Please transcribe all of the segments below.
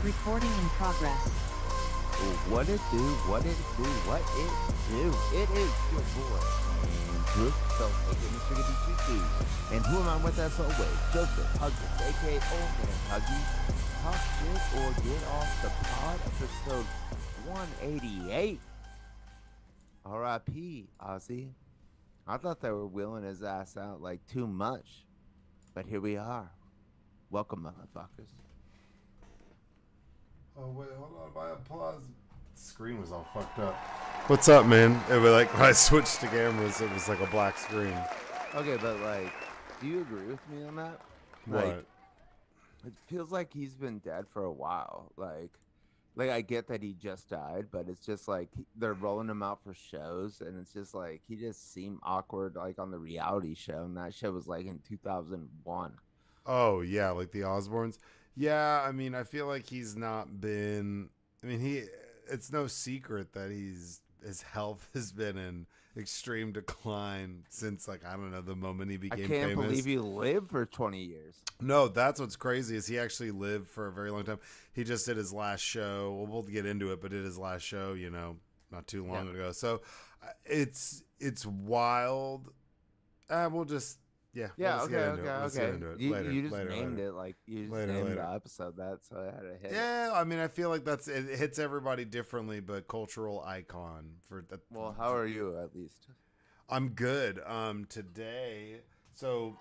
Recording in progress. What it do, what it do, what it do. It is your boy, Andrew. So, aka Mr. Goody Two Shoes. And who am I with as always? Joseph Huggins, aka Old Man Huggy. Talk shit or get off the pod, episode 188. R.I.P. Ozzy. I thought they were wheeling his ass out like too much. But here we are. Welcome, motherfuckers. Oh wait, hold on. My applause screen was all fucked up. What's up, man? It was like when I switched to cameras, it was like a black screen. Okay, but like, do you agree with me on that? What? Like, it feels like he's been dead for a while. Like I get that he just died, but it's just like they're rolling him out for shows, and it's just like he just seemed awkward, like on the reality show, and that show was like in 2001. Oh yeah, like the Osbournes. Yeah, I mean, I feel like he's not been. I mean, it's no secret that his health has been in extreme decline since, like, I don't know, the moment he became I can't famous. believe he lived for 20 years. No, that's what's crazy is he actually lived for a very long time. He just did his last show. Well, we'll get into it, but did his last show, not too long ago. So it's wild. We'll just Yeah, let's okay, get into it. Let's get into it. You just later, named later. it, like you just Later, named later. the episode that, so I had to hit it. Yeah, I mean, I feel like it hits everybody differently, but cultural icon for that. Well, how are you at least? I'm good. Today, so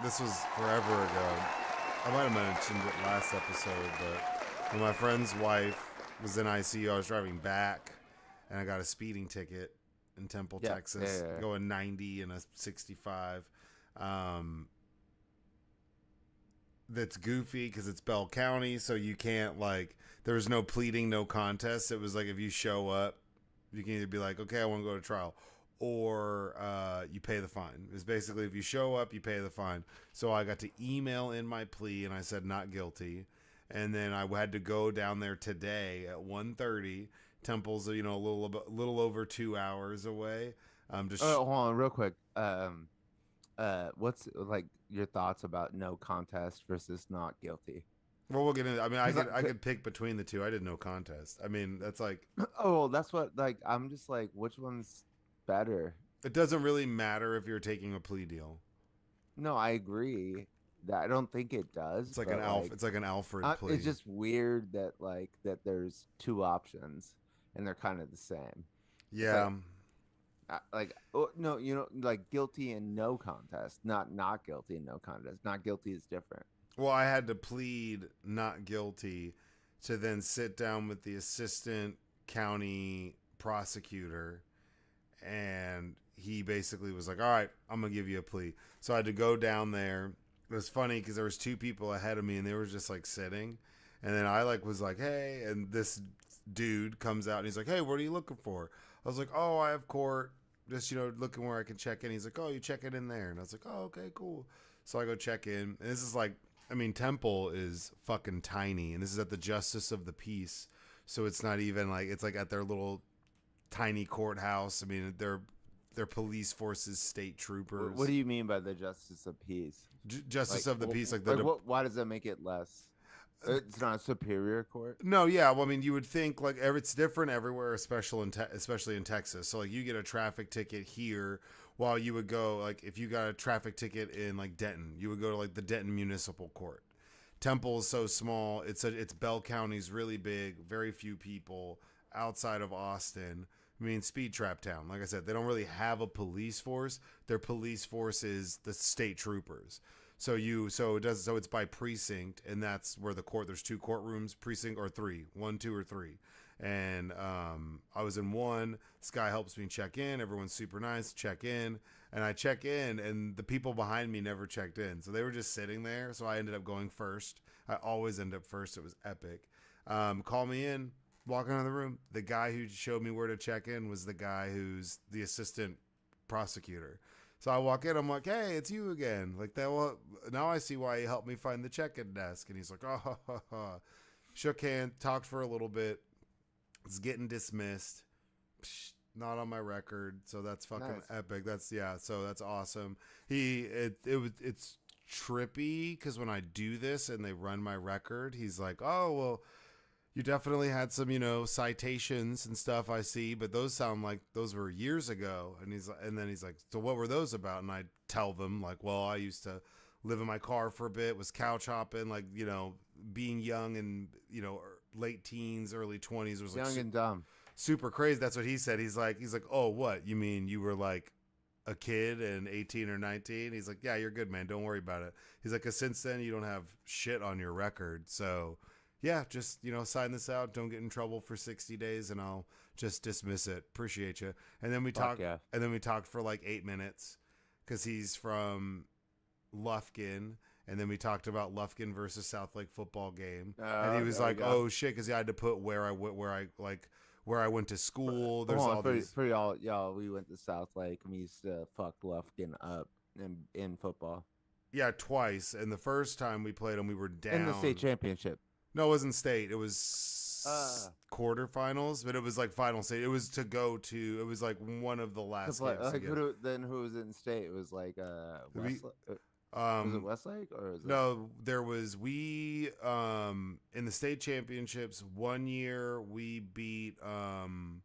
this was forever ago. I might have mentioned it last episode, but when my friend's wife was in ICU, I was driving back, and I got a speeding ticket in Temple, Texas, going 90 in a 65. That's goofy because it's Bell County, so you can't, like, there was no pleading, no contest. It was like, if you show up, you can either be like, okay, I want to go to trial, or you pay the fine. It's basically, if you show up, you pay the fine. So I got to email in my plea, and I said not guilty, and then I had to go down there today at 1:30. Temple's, a little over 2 hours away. Hold on, real quick. What's like your thoughts about no contest versus not guilty? Well, we'll get into. I mean, I could pick between the two. I did no contest. I mean, that's like. Oh, that's what. Like, I'm just like, which one's better? It doesn't really matter if you're taking a plea deal. No, I agree. That I don't think it does. It's like an Alf. It's like an Alfred plea. It's just weird that that there's two options and they're kind of the same. Yeah. No, like guilty and no contest, not guilty and no contest. Not guilty is different. Well, I had to plead not guilty to then sit down with the assistant county prosecutor, and he basically was like, all right, I'm going to give you a plea. So I had to go down there. It was funny because there was two people ahead of me, and they were just like sitting. And then I was like, hey, and this dude comes out, and he's like, hey, what are you looking for? I was like, oh, I have court. Just, looking where I can check in. He's like, oh, you check it in there. And I was like, oh, okay, cool. So I go check in. And this is like, I mean, Temple is fucking tiny. And this is at the Justice of the Peace. So it's not even like, it's like at their little tiny courthouse. I mean, they're police forces, state troopers. What do you mean by the Justice of Peace? Justice of the Peace. Why does that make it less? It's not a superior court. No, yeah. Well, I mean, you would think like it's different everywhere, especially in Texas. So like you get a traffic ticket here, while you would go like if you got a traffic ticket in like Denton, you would go to like the Denton Municipal Court. Temple is so small. It's Bell County's really big, very few people outside of Austin. I mean, speed trap town. Like I said, they don't really have a police force. Their police force is the state troopers. So it's by precinct, and that's where there's two courtrooms, precinct or three, 1, 2, or 3. And I was in one. This guy helps me check in. Everyone's super nice. Check in, and I check in, and the people behind me never checked in, so they were just sitting there. So I ended up going first. I always end up first. It was epic. Call me in. Walk into the room. The guy who showed me where to check in was the guy who's the assistant prosecutor. So I walk in, I'm like, hey, it's you again. Like that. Well, now I see why you helped me find the check-in desk. And he's like, oh, shook hands, talked for a little bit. It's getting dismissed. Psh, not on my record. So that's fucking epic. So that's awesome. It's trippy because when I do this and they run my record, he's like, oh, well, You definitely had some, citations and stuff I see, but those sound like those were years ago. And then he's like, so what were those about? And I tell them like, well, I used to live in my car for a bit, was couch hopping, like, being young and, late teens, early 20s was like Young and dumb. super crazy. That's what he said. He's like, oh, what? You mean you were like a kid and 18 or 19? He's like, yeah, you're good, man. Don't worry about it. He's like, 'cause since then you don't have shit on your record. So yeah, just, sign this out. Don't get in trouble for 60 days and I'll just dismiss it. Appreciate you. And then we talked, yeah. and then we talked for like 8 minutes cause he's from Lufkin. And then we talked about Lufkin versus South Lake football game. And he was like, oh shit. Cause he had to put where I went to school. There's all these. For y'all, we went to South Lake and we used to fuck Lufkin up in football. Yeah, twice. And the first time we played them, we were down. In the state championship. No, it wasn't state. It was quarterfinals, but it was like final state. It was to go to. It was like one of the last games. Like who was in state? It was like Westlake. Was it Westlake or was it... No? There was in the state championships. One year we beat. 1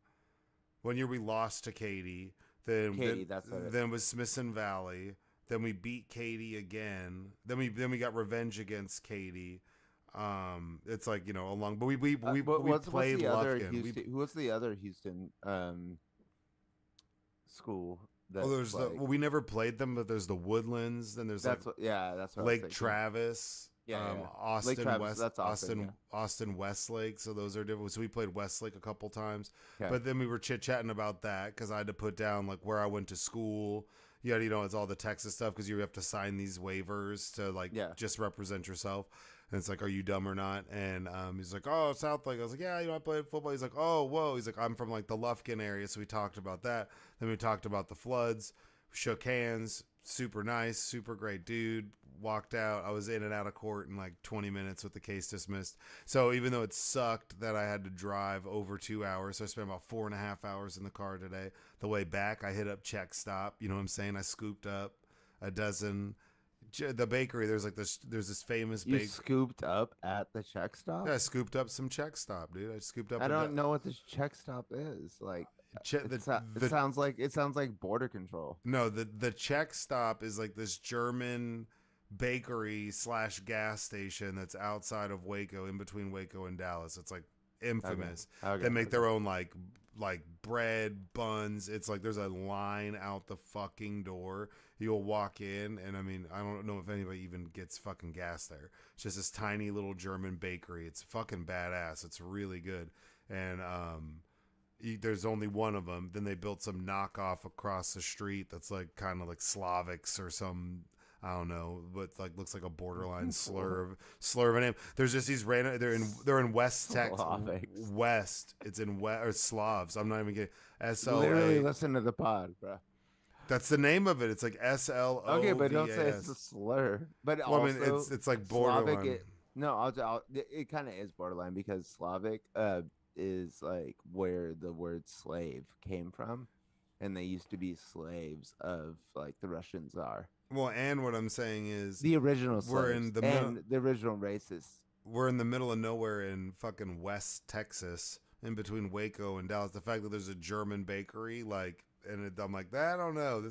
year we lost to Katy. Then it was Smithson Valley. Then we beat Katy again. Then we got revenge against Katy. It's like along, but we played Lufkin. What's the other Houston school? There's we never played them, but there's the Woodlands. Then there's that's what Lake Travis. Austin Lake Travis, West, that's Austin Westlake. So those are different. So we played Westlake a couple times, okay. But then we were chit chatting about that because I had to put down like where I went to school. Yeah, it's all the Texas stuff because you have to sign these waivers to just represent yourself. And it's like, are you dumb or not? And he's like, oh, South Lake. I was like, yeah, I played football. He's like, oh, whoa. He's like, I'm from like the Lufkin area. So we talked about that. Then we talked about the floods, shook hands, super nice, super great dude. Walked out. I was in and out of court in like 20 minutes with the case dismissed. So even though it sucked that I had to drive over 2 hours, so I spent about 4.5 hours in the car today. The way back, I hit up Check Stop. You know what I'm saying? I scooped up a dozen. The bakery, there's this famous bakery. You scooped up at the Check Stop? Yeah, I scooped up some Check Stop, dude. I scooped up. I don't know what this Check Stop is. Like, it sounds like border control. No, the Check Stop is like this German bakery / gas station that's outside of Waco, in between Waco and Dallas. It's like infamous. Okay. They make their own like bread, buns. It's like there's a line out the fucking door. You'll walk in, and I mean, I don't know if anybody even gets fucking gas there. It's just this tiny little German bakery. It's fucking badass. It's really good. And there's only one of them. Then they built some knockoff across the street that's like kind of like Slavics or some, I don't know, but like looks like a borderline slur of a name. There's just these random. They're in West Texas. West. It's in West or Slavs. I'm not even kidding. SLA. Literally listen to the pod, bro. That's the name of it. It's like SLO. Okay, but don't say it's a slur. But also, I mean, it's like borderline. It kind of is borderline because Slavic is like where the word slave came from, and they used to be slaves of like the Russian Tsar. Well, and what I'm saying is the original slaves the original racists. We're in the middle of nowhere in fucking West Texas, in between Waco and Dallas. The fact that there's a German bakery, like. And I'm like, I don't know.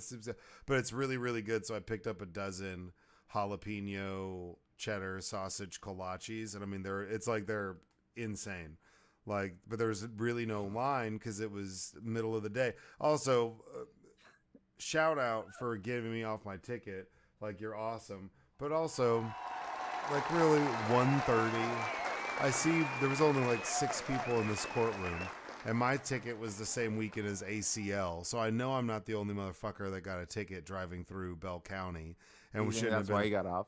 But it's really, really good. So I picked up a dozen jalapeno cheddar sausage kolaches, and I mean, they're insane. Like, but there was really no line because it was middle of the day. Also, shout out for giving me off my ticket. Like, you're awesome. But also, like, really 1:30. I see there was only like 6 people in this courtroom. And my ticket was the same weekend as ACL, so I know I'm not the only motherfucker that got a ticket driving through Bell County. And we shouldn't have been. That's why you got off?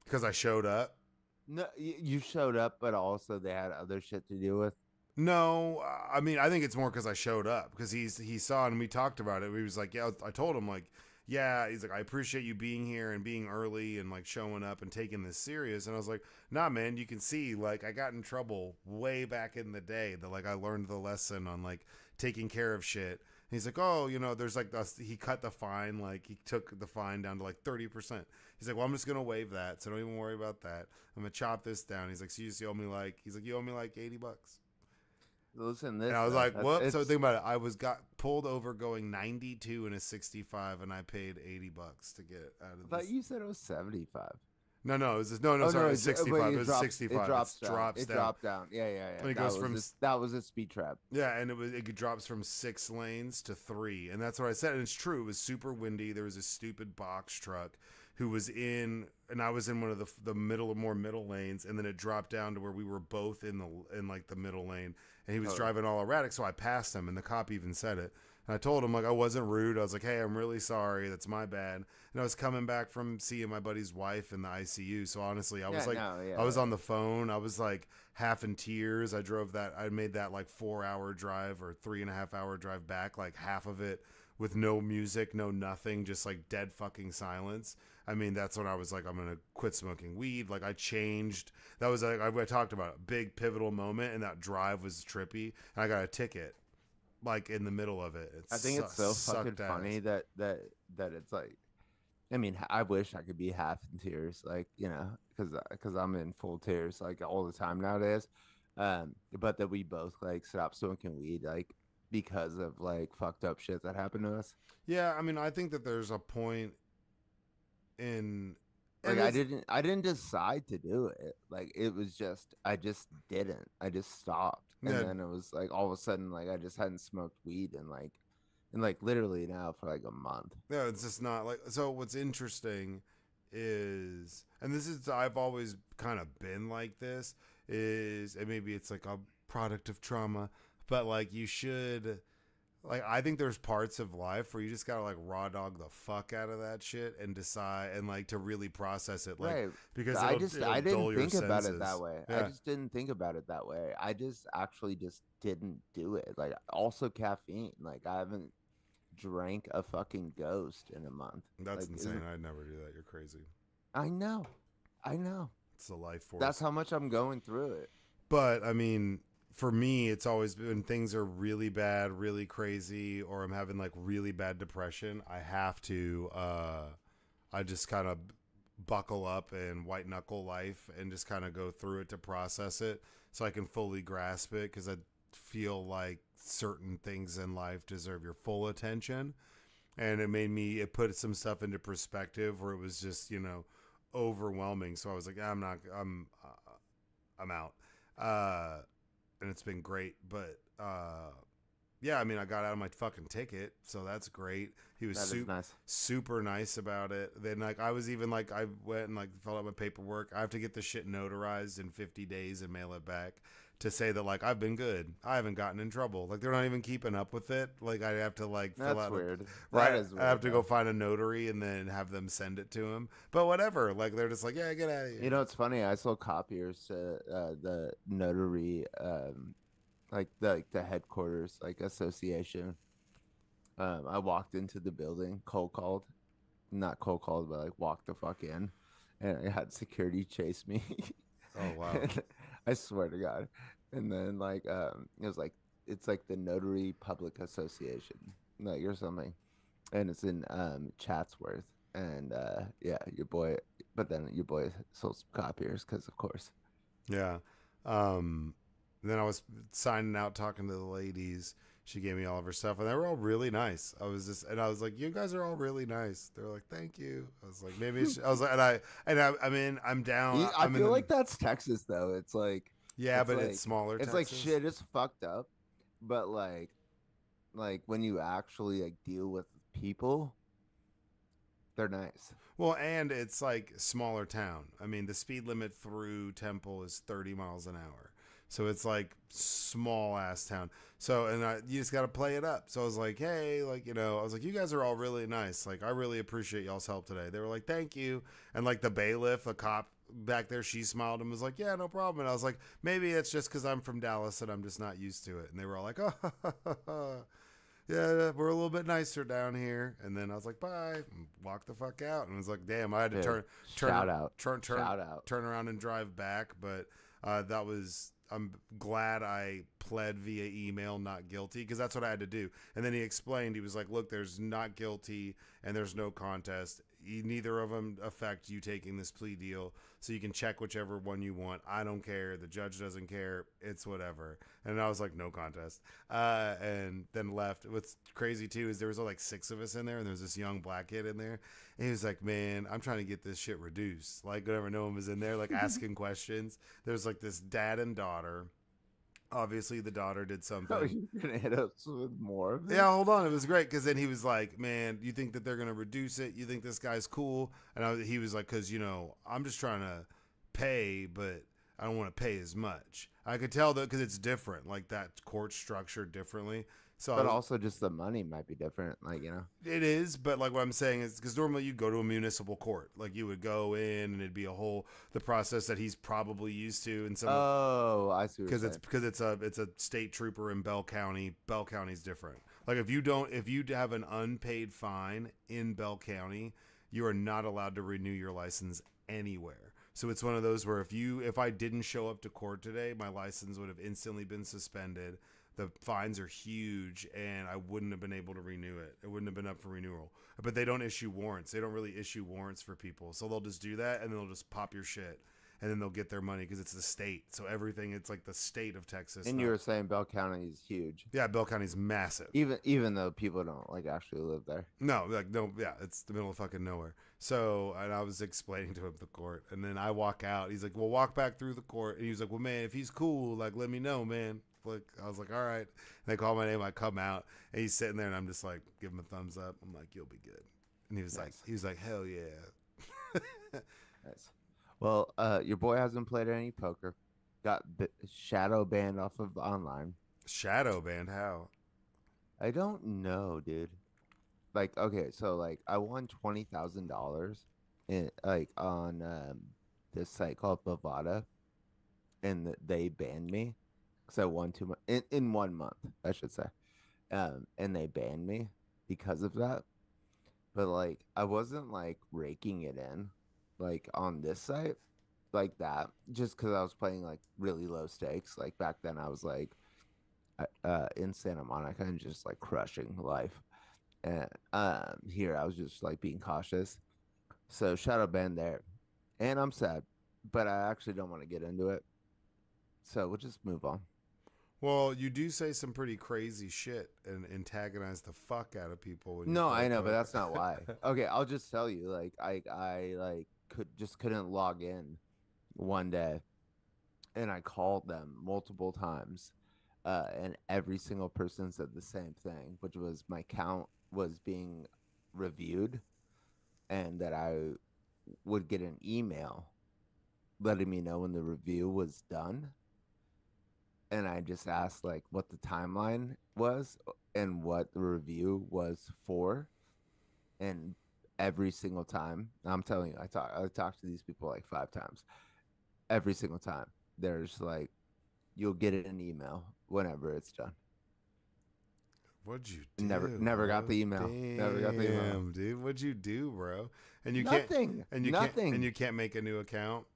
Because I showed up. No, you showed up, but also they had other shit to deal with. No, I mean, I think it's more because I showed up. Because he saw it and we talked about it. He was like, yeah, I told him like, yeah, he's like, I appreciate you being here and being early and like showing up and taking this serious. And I was like, nah, man, you can see like I got in trouble way back in the day that like I learned the lesson on like taking care of shit he's like, oh, there's like he cut the fine, like he took the fine down to like 30%. He's like, well, I'm just gonna waive that, so don't even worry about that. I'm gonna chop this down. He's like, so you just owe me like, he's like, you owe me like $80. Listen, And this I was though, like, that's whoops. So it's. think about it. I got pulled over going 92 in a 65, and I paid $80 to get out I of thought this. you said it was 75. No, no, it was just, no, Oh sorry, no, it was 65. It was drops. 65. It drops It down. drops It down. dropped down. Yeah, yeah, yeah. And it goes from that was a speed trap. yeah, and it drops from 6 lanes to 3, and that's what I said. And it's true. It was super windy. There was a stupid box truck who was in, and I was in one of the more middle lanes, and then it dropped down to where we were both in like the middle lane, and he was driving all erratic. So I passed him, and the cop even said it. And I told him, like, I wasn't rude. I was like, hey, I'm really sorry. That's my bad. And I was coming back from seeing my buddy's wife in the ICU. So honestly, I was I was on the phone. I was like half in tears. I made that like 4-hour drive or 3.5-hour drive back, like half of it with no music, no nothing, just like dead fucking silence. I mean, that's when I was like, I'm going to quit smoking weed. Like I changed. That was like, I talked about a big pivotal moment, and that drive was trippy. And I got a ticket like in the middle of it. I think it's so fucking funny that it's like, I mean, I wish I could be half in tears, like, because I'm in full tears like all the time nowadays. But that we both like stopped smoking weed, like because of like fucked up shit that happened to us. Yeah, I mean, I think that there's a point in Like I didn't decide to do it. Like it was just I just didn't. I just stopped. And Yeah. then it was like all of a sudden like I just hadn't smoked weed in like literally now for like a month. Yeah, it's just not like. So what's interesting is, and this is, I've always kind of been like this, is, and maybe it's like a product of trauma, but like you should, like, I think there's parts of life where you just gotta like raw dog the fuck out of that shit and decide, and like to really process it, like, Right. because I it'll didn't dull your think about it senses. that way. Yeah. I just didn't think about it that way. I just actually just didn't do it. Like also caffeine. Like I haven't drank a fucking ghost in a month. That's Like, insane. I'd never do that. You're crazy. I know. It's a life force. That's how much I'm going through it. But I mean, for me, it's always been things are really bad, really crazy, or I'm having like really bad depression. I have to, I just kind of buckle up and white knuckle life and just kind of go through it to process it so I can fully grasp it, because I feel like certain things in life deserve your full attention. And it put some stuff into perspective where it was just, overwhelming. So I was like, I'm out. And it's been great, but yeah, I mean, I got out of my fucking ticket, so that's great. He was super nice about it. Then like I was even like, I went and like filled out my paperwork. I have to get the shit notarized in 50 days and mail it back to say that like I've been good. I haven't gotten in trouble. Like they're not even keeping up with it. Like I have to like fill That's out weird. Right. That is weird. I have to go find a notary and then have them send it to him. But whatever. Like they're just like, yeah, get out of here. You know, it's funny. I sold copiers to the notary, like the headquarters, like association. I walked into the building, not cold called, but like walked the fuck in, and I had security chase me. Oh wow! I swear to God. And then like it was like it's like the Notary Public Association, like or something, and it's in Chatsworth, and yeah, your boy. But then your boy sold some copiers because of course. Yeah. Then I was signing out, talking to the ladies. She gave me all of her stuff, and they were all really nice. I was like, you guys are all really nice. They were like, thank you. I was like, maybe I was like, I mean, I'm down. I feel like that's Texas though. It's like, yeah, but like, it's smaller. It's Texas. like shit is fucked up, but like when you actually like deal with people, they're nice. Well, and it's like smaller town. I mean, the speed limit through Temple is 30 miles an hour. So it's like small ass town. So, and you just got to play it up. So I was like, hey, like, I was like, you guys are all really nice. Like, I really appreciate y'all's help today. They were like, thank you. And like the bailiff, the cop back there, she smiled and was like, yeah, no problem. And I was like, maybe it's just because I'm from Dallas and I'm just not used to it. And they were all like, oh, yeah, we're a little bit nicer down here. And then I was like, bye, and walk the fuck out. And I was like, damn, I had to turn around and drive back. But I'm glad I pled via email not guilty, because that's what I had to do. And then he explained, he was like, look, there's not guilty and there's no contest. Neither of them affect you taking this plea deal, so you can check whichever one you want. I don't care. The judge doesn't care. It's whatever. And I was like, no contest. And then left. What's crazy too is there was like 6 of us in there, and there was this young black kid in there. And he was like, man, I'm trying to get this shit reduced. Like, whenever no one was in there, like asking questions. There's like this dad and daughter. Obviously, the daughter did something. Oh, you're gonna hit us with more of this? Yeah, hold on. It was great, because then he was like, man, you think that they're going to reduce it? You think this guy's cool? And he was like, because, I'm just trying to pay, but I don't want to pay as much. I could tell that because it's different, like that court structured differently. So But also just the money might be different, it is, but like what I'm saying is, because normally you go to a municipal court, like you would go in and it'd be the process that he's probably used to, and some. Oh, I see. Because it's a state trooper in Bell County. Bell County's different. Like if you have an unpaid fine in Bell County, you are not allowed to renew your license anywhere. So it's one of those where if I didn't show up to court today, my license would have instantly been suspended. The fines are huge, and I wouldn't have been able to renew it. It wouldn't have been up for renewal. But they don't issue warrants. They don't really issue warrants for people. So they'll just do that, and they'll just pop your shit. And then they'll get their money because it's the state. So everything, it's like the state of Texas. And you were saying Bell County is huge. Yeah, Bell County's massive. Even though people don't actually live there. No, yeah, it's the middle of fucking nowhere. So, and I was explaining to him the court, and then I walk out. He's like, well, walk back through the court. And he was like, well, man, if he's cool, like, let me know, man. Like, I was like, all right. And they call my name. I come out, and he's sitting there, and I'm just like, give him a thumbs up. I'm like, you'll be good. And he was like, hell yeah. Nice. Well, your boy hasn't played any poker. Got shadow banned off of online. Shadow banned? How? I don't know, dude. Like, okay, so I won $20,000 in on this site called Bovada, and they banned me because I won too much in 1 month, I should say. And they banned me because of that. But I wasn't raking it in on this site like that, just because I was playing really low stakes. Back then I was in Santa Monica and just crushing life. And here I was just being cautious. So shadow ban there, and I'm sad, but I actually don't want to get into it. So we'll just move on. Well, you do say some pretty crazy shit and antagonize the fuck out of people. When no, I know, but that's not why. Okay, I'll just tell you. I couldn't log in one day, and I called them multiple times, and every single person said the same thing, which was my count was being reviewed, and that I would get an email letting me know when the review was done. And I just asked what the timeline was and what the review was for. And every single time, I'm telling you, I talked to these people 5 times. Every single time, there's you'll get an email whenever it's done. What'd you do? Never got the email. Never got the email. Damn, dude, what'd you do, bro? And you Nothing. Nothing. And you can't make a new account.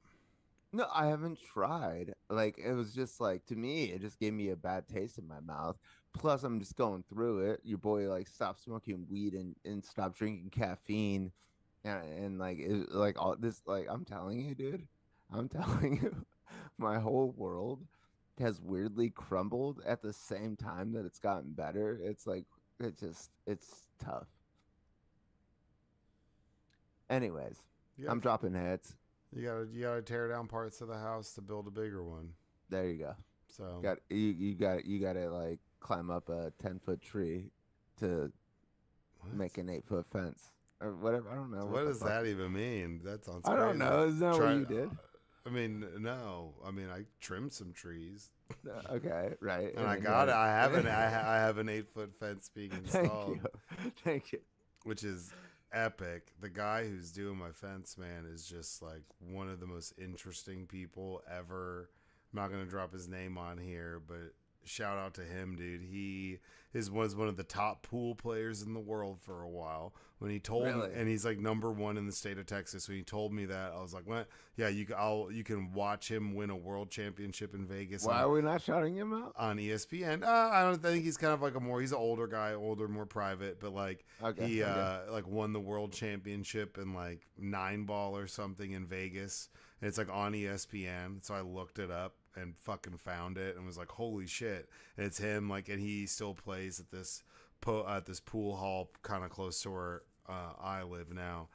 No, I haven't tried. It was just to me, it just gave me a bad taste in my mouth. Plus, I'm just going through it. Your boy stopped smoking weed and stopped drinking caffeine, and all this. I'm telling you, dude. I'm telling you, my whole world has weirdly crumbled at the same time that it's gotten better. It's it's tough. Anyways, yeah. I'm dropping hits. You gotta tear down parts of the house to build a bigger one. There you go. So you gotta climb up a 10-foot tree to make an 8-foot fence or whatever. I don't know. What does that even mean? That sounds crazy. I don't know. Is that what you did? I mean, no. I mean, I trimmed some trees. Okay, right. And I got it. I have an 8-foot fence being installed. Thank you. Which is epic. The guy who's doing my fence, man, is just one of the most interesting people ever. I'm not gonna drop his name on here, but shout out to him, dude. He was one of the top pool players in the world for a while. When he told me, Really? and he's like #1 in the state of Texas. When he told me that, I was like, "What? Yeah, you can watch him win a world championship in Vegas Why are we not shouting him out? on ESPN." I don't think he's kind of like he's an older guy, more private, but like Okay, he okay. like won the world championship in like 9-ball or something in Vegas, and it's like on ESPN. So I looked it up and fucking found it and was like, "Holy shit!" And it's him, like, and he still plays at this pool hall kind of close to where I live now.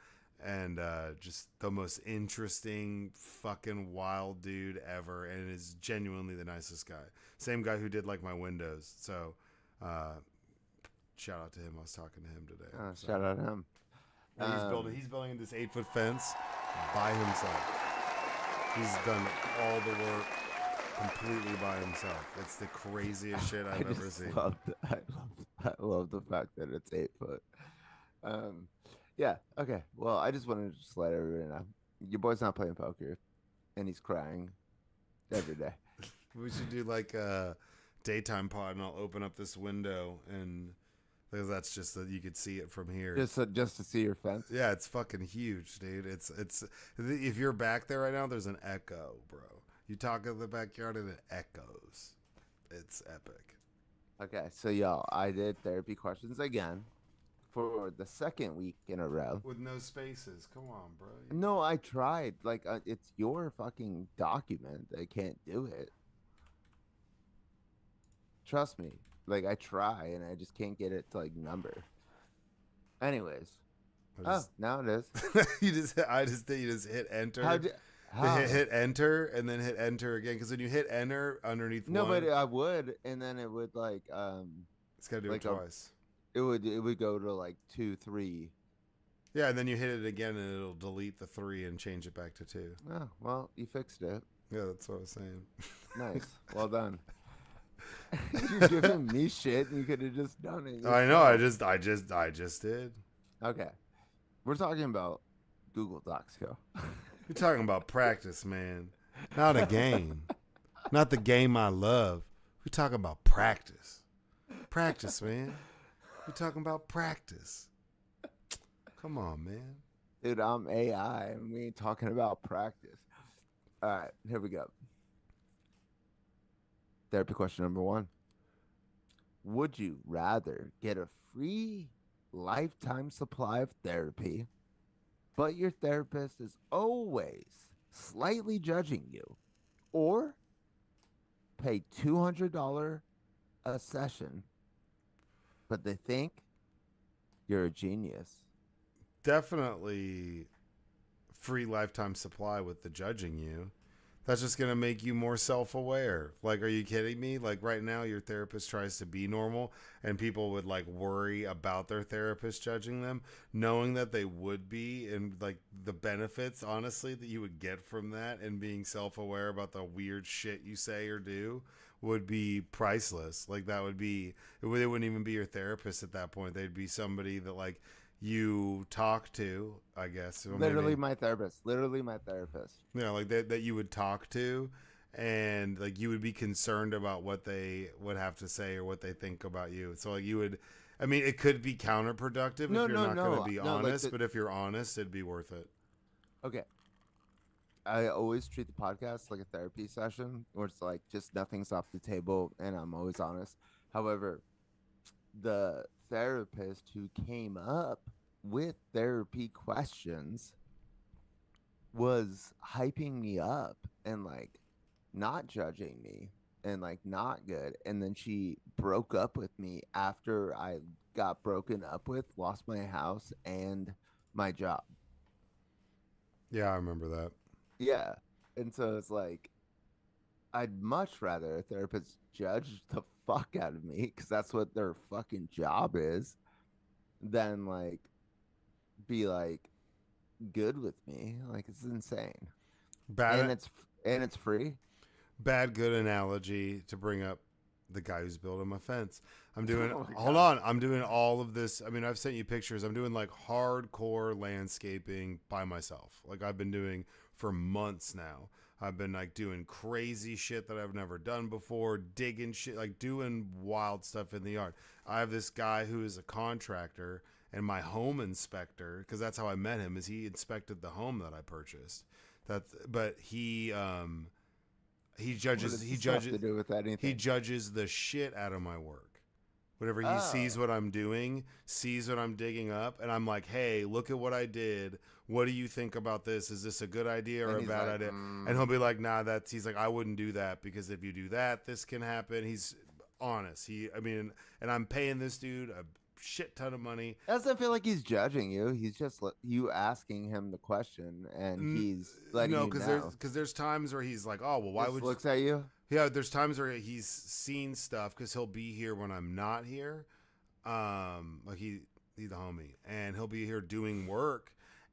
And just the most interesting fucking wild dude ever, and is genuinely the nicest guy. Same guy who did like my windows. So shout out to him. I was talking to him today. So. Shout out him. And he's building this 8-foot fence by himself. He's done all the work completely by himself. It's the craziest shit I've ever seen. I love the fact that it's 8 foot. Yeah. Okay. Well, I just wanted to just let everybody know your boy's not playing poker, and he's crying every day. We should do like a daytime pod, and I'll open up this window, and because that's just that you could see it from here. Just to see your fence. Yeah, it's fucking huge, dude. It's if you're back there right now, there's an echo, bro. You talk in the backyard and it echoes. It's epic. Okay, so y'all, I did therapy questions again for the second week in a row. With no spaces. Come on, bro. No, I tried. Like, it's your fucking document. I can't do it. Trust me. Like, I try and I just can't get it to like number. Anyways. Now it is. You just hit enter. How? Hit enter and then hit enter again, because when you hit enter underneath No, one, but I would, and then it would like it's gotta do like it twice. It would go to like 2, 3. Yeah, and then you hit it again and it'll delete the 3 and change it back to 2. Oh, well, you fixed it. Yeah, that's what I was saying. Nice. Well done. You're giving me shit and you could have just done it. I know, I just did. Okay. We're talking about Google Docs, yo. You're talking about practice, man. Not a game. Not the game I love. We're talking about practice. Practice, man. We're talking about practice. Come on, man. Dude, I'm AI and we ain't talking about practice. All right, here we go. Therapy question number 1. Would you rather get a free lifetime supply of therapy, but your therapist is always slightly judging you, or pay $200 a session, but they think you're a genius? Definitely free lifetime supply with the judging you. That's just going to make you more self-aware. Like, are you kidding me? Like, right now, your therapist tries to be normal, and people would, like, worry about their therapist judging them, knowing that they would be, and, like, the benefits, honestly, that you would get from that, and being self-aware about the weird shit you say or do would be priceless. Like, that would be, they wouldn't even be your therapist at that point. They'd be somebody that, like, you talk to, I guess. Literally my therapist. Yeah, like that you would talk to, and like you would be concerned about what they would have to say or what they think about you. So like you would, I mean, it could be counterproductive if you're not going to be honest, like but if you're honest, it'd be worth it. Okay. I always treat the podcast like a therapy session where it's like just nothing's off the table and I'm always honest. However, the therapist who came up with therapy questions was hyping me up and like not judging me and like not good, and then she broke up with me after I got broken up with, lost my house and my job. Yeah, I remember that. Yeah. And so it's like I'd much rather a therapist judge the fuck out of me, because that's what their fucking job is, than like be like good with me. Like, it's insane. And it's free. Bad good analogy to bring up the guy who's building my fence. I'm doing I'm doing all of this. I mean, I've sent you pictures. I'm doing like hardcore landscaping by myself. Like I've been doing for months now. I've been like doing crazy shit that I've never done before, digging shit, like doing wild stuff in the yard. I have this guy who is a contractor and my home inspector, because that's how I met him, is he inspected the home that I purchased. But he What judges does this have to do with anything? he judges the shit out of my work. Whenever he sees Oh, what I'm doing, sees what I'm digging up, and I'm like, hey, look at what I did. What do you think about this? Is this a good idea or and a he's bad like, idea? And he'll be like, nah, he's like, I wouldn't do that because if you do that, this can happen. He's honest. And I'm paying this dude a shit ton of money. doesn't feel like he's judging you. He's just you asking him the question, and he's letting No, you know. because there's times where he's like, oh, well, why Just would looks at you. yeah, there's times where he's seen stuff because he'll be here when I'm not here. Like he's a homie, and he'll be here doing work,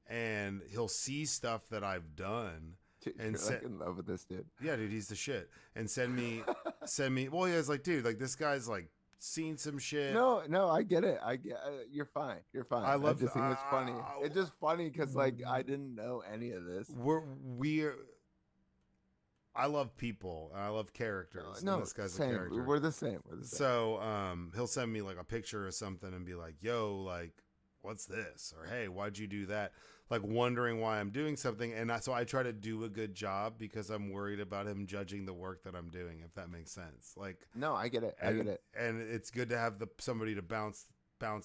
and he'll see stuff that I've done, Dude, and you're like in love with this dude. yeah, dude, he's the shit, and send me. Well, yeah, it's like, dude, like this guy's like seen some shit. No, no, I get it. I get. You're fine. You're fine. I love. I just think it's funny. It's just funny because like I didn't know any of this. We're. I love people. And I love characters. No, and this guy's same. a character. We're the same. We're the same. So he'll send me like a picture or something and be like, yo, like, what's this? Or hey, why'd you do that? Like wondering why I'm doing something. And so I try to do a good job because I'm worried about him judging the work that I'm doing, if that makes sense. Like, No, I get it. I get it. and it's good to have somebody to bounce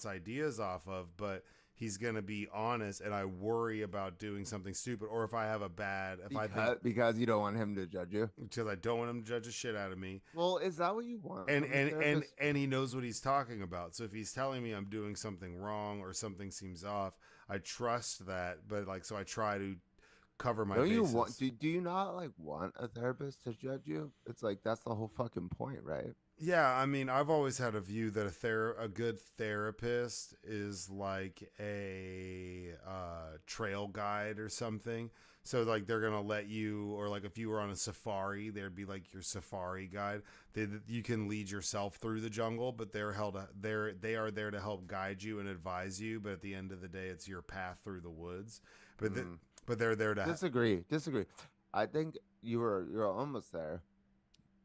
ideas off of, but he's gonna be honest, and I worry about doing something stupid, or if I have a bad, Because you don't want him to judge you. because I don't want him to judge the shit out of me, Well, is that what you want? and from a and and therapist? and he knows what he's talking about. So if he's telling me I'm doing something wrong or something seems off, I trust that. But like, so I try to cover my Don't you bases. want? Do you not like want a therapist to judge you? It's like that's the whole fucking point, right? Yeah, I mean, I've always had a view that a good therapist is like a trail guide or something. So like they're gonna let you, or like if you were on a safari, they'd be like your safari guide. You can lead yourself through the jungle, but they are there to help guide you and advise you. But at the end of the day, it's your path through the woods. But they're there to Disagree. I think you're almost there.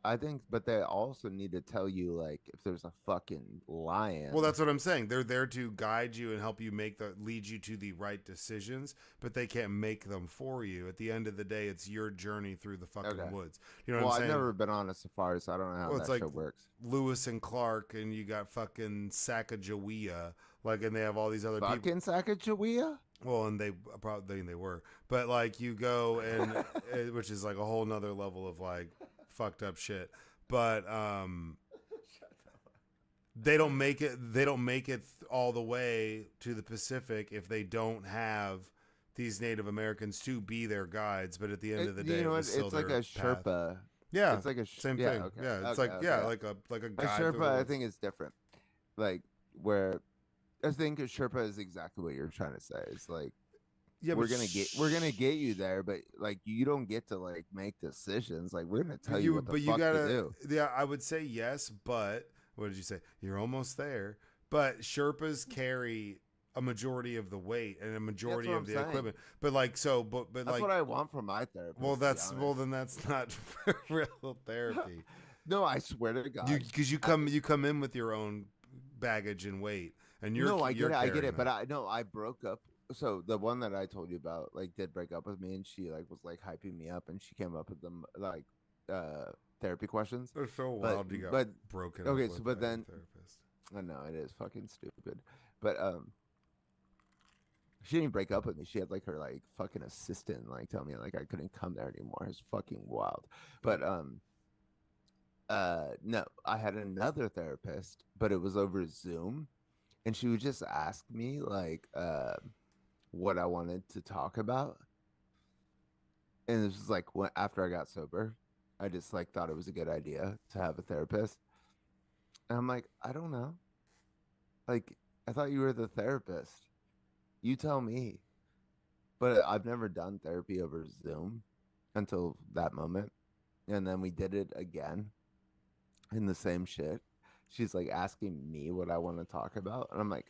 I think, but they also need to tell you like if there's a fucking lion. Well, that's what I'm saying. They're there to guide you and help you lead you to the right decisions, but they can't make them for you. At the end of the day, it's your journey through the fucking woods. You know what I'm saying? I've never been on a safari, so I don't know how that shit works. Lewis and Clark, and you got fucking Sacagawea, like, and they have all these other people. Fucking Sacagawea? Well, and they probably they were, but like you go and which is like a whole nother level of like fucked up shit. But they don't make it all the way to the Pacific if they don't have these Native Americans to be their guides. But at the end of the day, it's like a Sherpa. Yeah, it's like a same yeah, thing. okay. Yeah, it's okay, like okay. like a A guide. through the Sherpa, I woods. think, is different. Like where I think a Sherpa is exactly what you're trying to say. It's like Yeah, we're but gonna get you there, but like you don't get to like make decisions. Like we're gonna tell you what the fuck to do. Yeah, I would say yes, but what did you say? You're almost there. But Sherpas carry a majority of the weight and a majority of the equipment. But like but That's like what I want from my therapist. well, then that's not real therapy. No, I swear to God. Because you come in with your own baggage and weight, and you're no, I get carrying it. But that. I broke up. So the one that I told you about, like, did break up with me, and she like was like hyping me up, and she came up with them like therapy questions. They're so wild. You got broken. Okay, up so with but by a then therapist. I know it is fucking stupid, but she didn't break up with me. She had like her like fucking assistant like tell me like I couldn't come there anymore. It's fucking wild. But no, I had another therapist, but it was over Zoom, and she would just ask me like what I wanted to talk about. And this was like after I got sober, I just like thought it was a good idea to have a therapist. And I'm like, I don't know. Like, I thought you were the therapist. You tell me. But I've never done therapy over Zoom until that moment. And then we did it again in the same shit. She's like asking me what I want to talk about. And I'm like,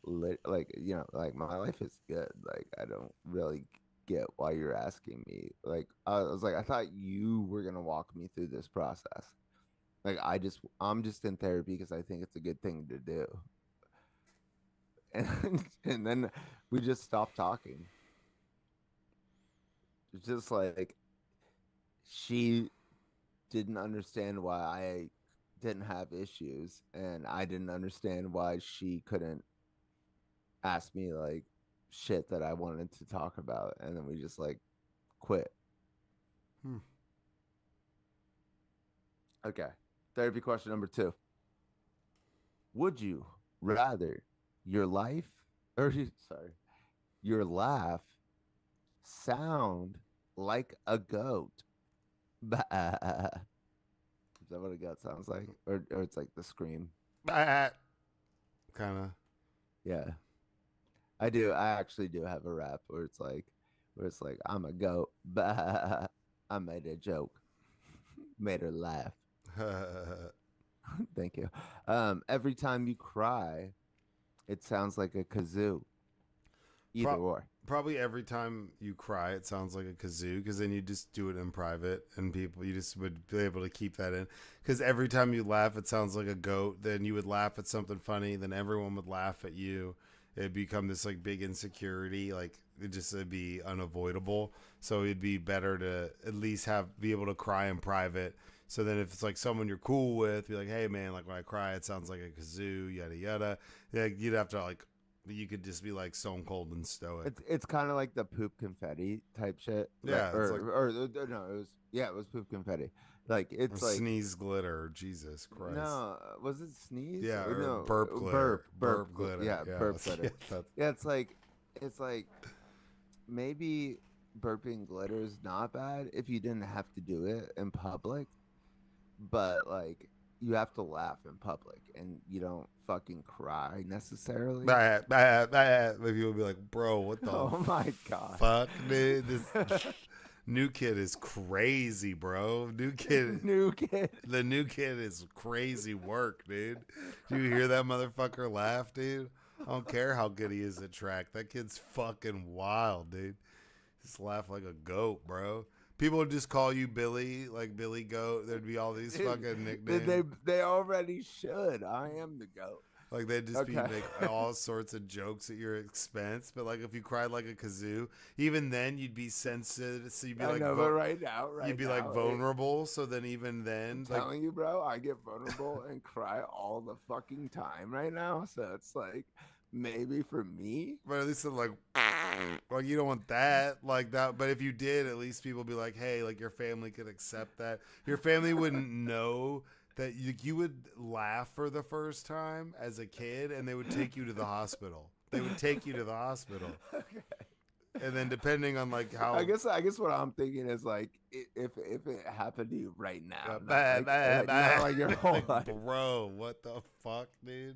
like, you know, like my life is good. Like, I don't really get why you're asking me. Like, I was like, I thought you were gonna walk me through this process. Like, I'm just in therapy because I think it's a good thing to do. And then we just stopped talking. It's just like she didn't understand why I didn't have issues, and I didn't understand why she couldn't ask me like shit that I wanted to talk about, and then we just like quit. Hmm. Okay. Therapy question number 2. Would you rather your life or sorry, your laugh sound like a goat? Bah. Is that what a goat sounds like? Or it's like the scream. Kind of. Yeah. I do. I actually do have a rap where it's like I'm a goat. Bah. I made a joke. Made her laugh. Thank you. Every time you cry, it sounds like a kazoo. Either or. Probably every time you cry, it sounds like a kazoo, because then you just do it in private, and people, you just would be able to keep that in. Because every time you laugh, it sounds like a goat. Then you would laugh at something funny, then everyone would laugh at you. It'd become this like big insecurity, like it'd be unavoidable. So it'd be better to at least be able to cry in private. So then if it's like someone you're cool with, be like, hey man, like when I cry, it sounds like a kazoo, yada yada. Yeah, you'd have to like, you could just be like stone cold and stoic. It's kind of like the poop confetti type shit. Yeah, it's like, or no, it was poop confetti. Like or it's like sneeze glitter. Jesus Christ. no, was it sneeze? Yeah, or No, burp glitter. burp glitter. Yeah, burp glitter. Yeah, Yeah, it's like maybe burping glitter is not bad if you didn't have to do it in public, but like you have to laugh in public and you don't fucking cry necessarily. Maybe you'll be like, bro, what the Oh my god. fuck, dude? This new kid is crazy, bro. New kid. The new kid is crazy work, dude. Do you hear that motherfucker laugh, dude? I don't care how good he is at track. That kid's fucking wild, dude. Just laugh like a goat, bro. People would just call you Billy, like Billy Goat. There'd be all these fucking nicknames. They already should. I am the goat. Like they'd just be Okay. making all sorts of jokes at your expense. But like if you cried like a kazoo, even then you'd be sensitive. So you'd be I like, know, but right now, you'd be like vulnerable. So then even then, I'm like, telling you, bro, I get vulnerable and cry all the fucking time right now. So it's like maybe for me. but at least like you don't want that like that. But if you did, at least people would be like, hey, like your family could accept that. Your family wouldn't know that you would laugh for the first time as a kid, and they would take you to the hospital. They would take you to the hospital. Okay. And then depending on like how I guess what I'm thinking is like if it happened to you right now, Bah, not like your whole like, life. bro, what the fuck, dude?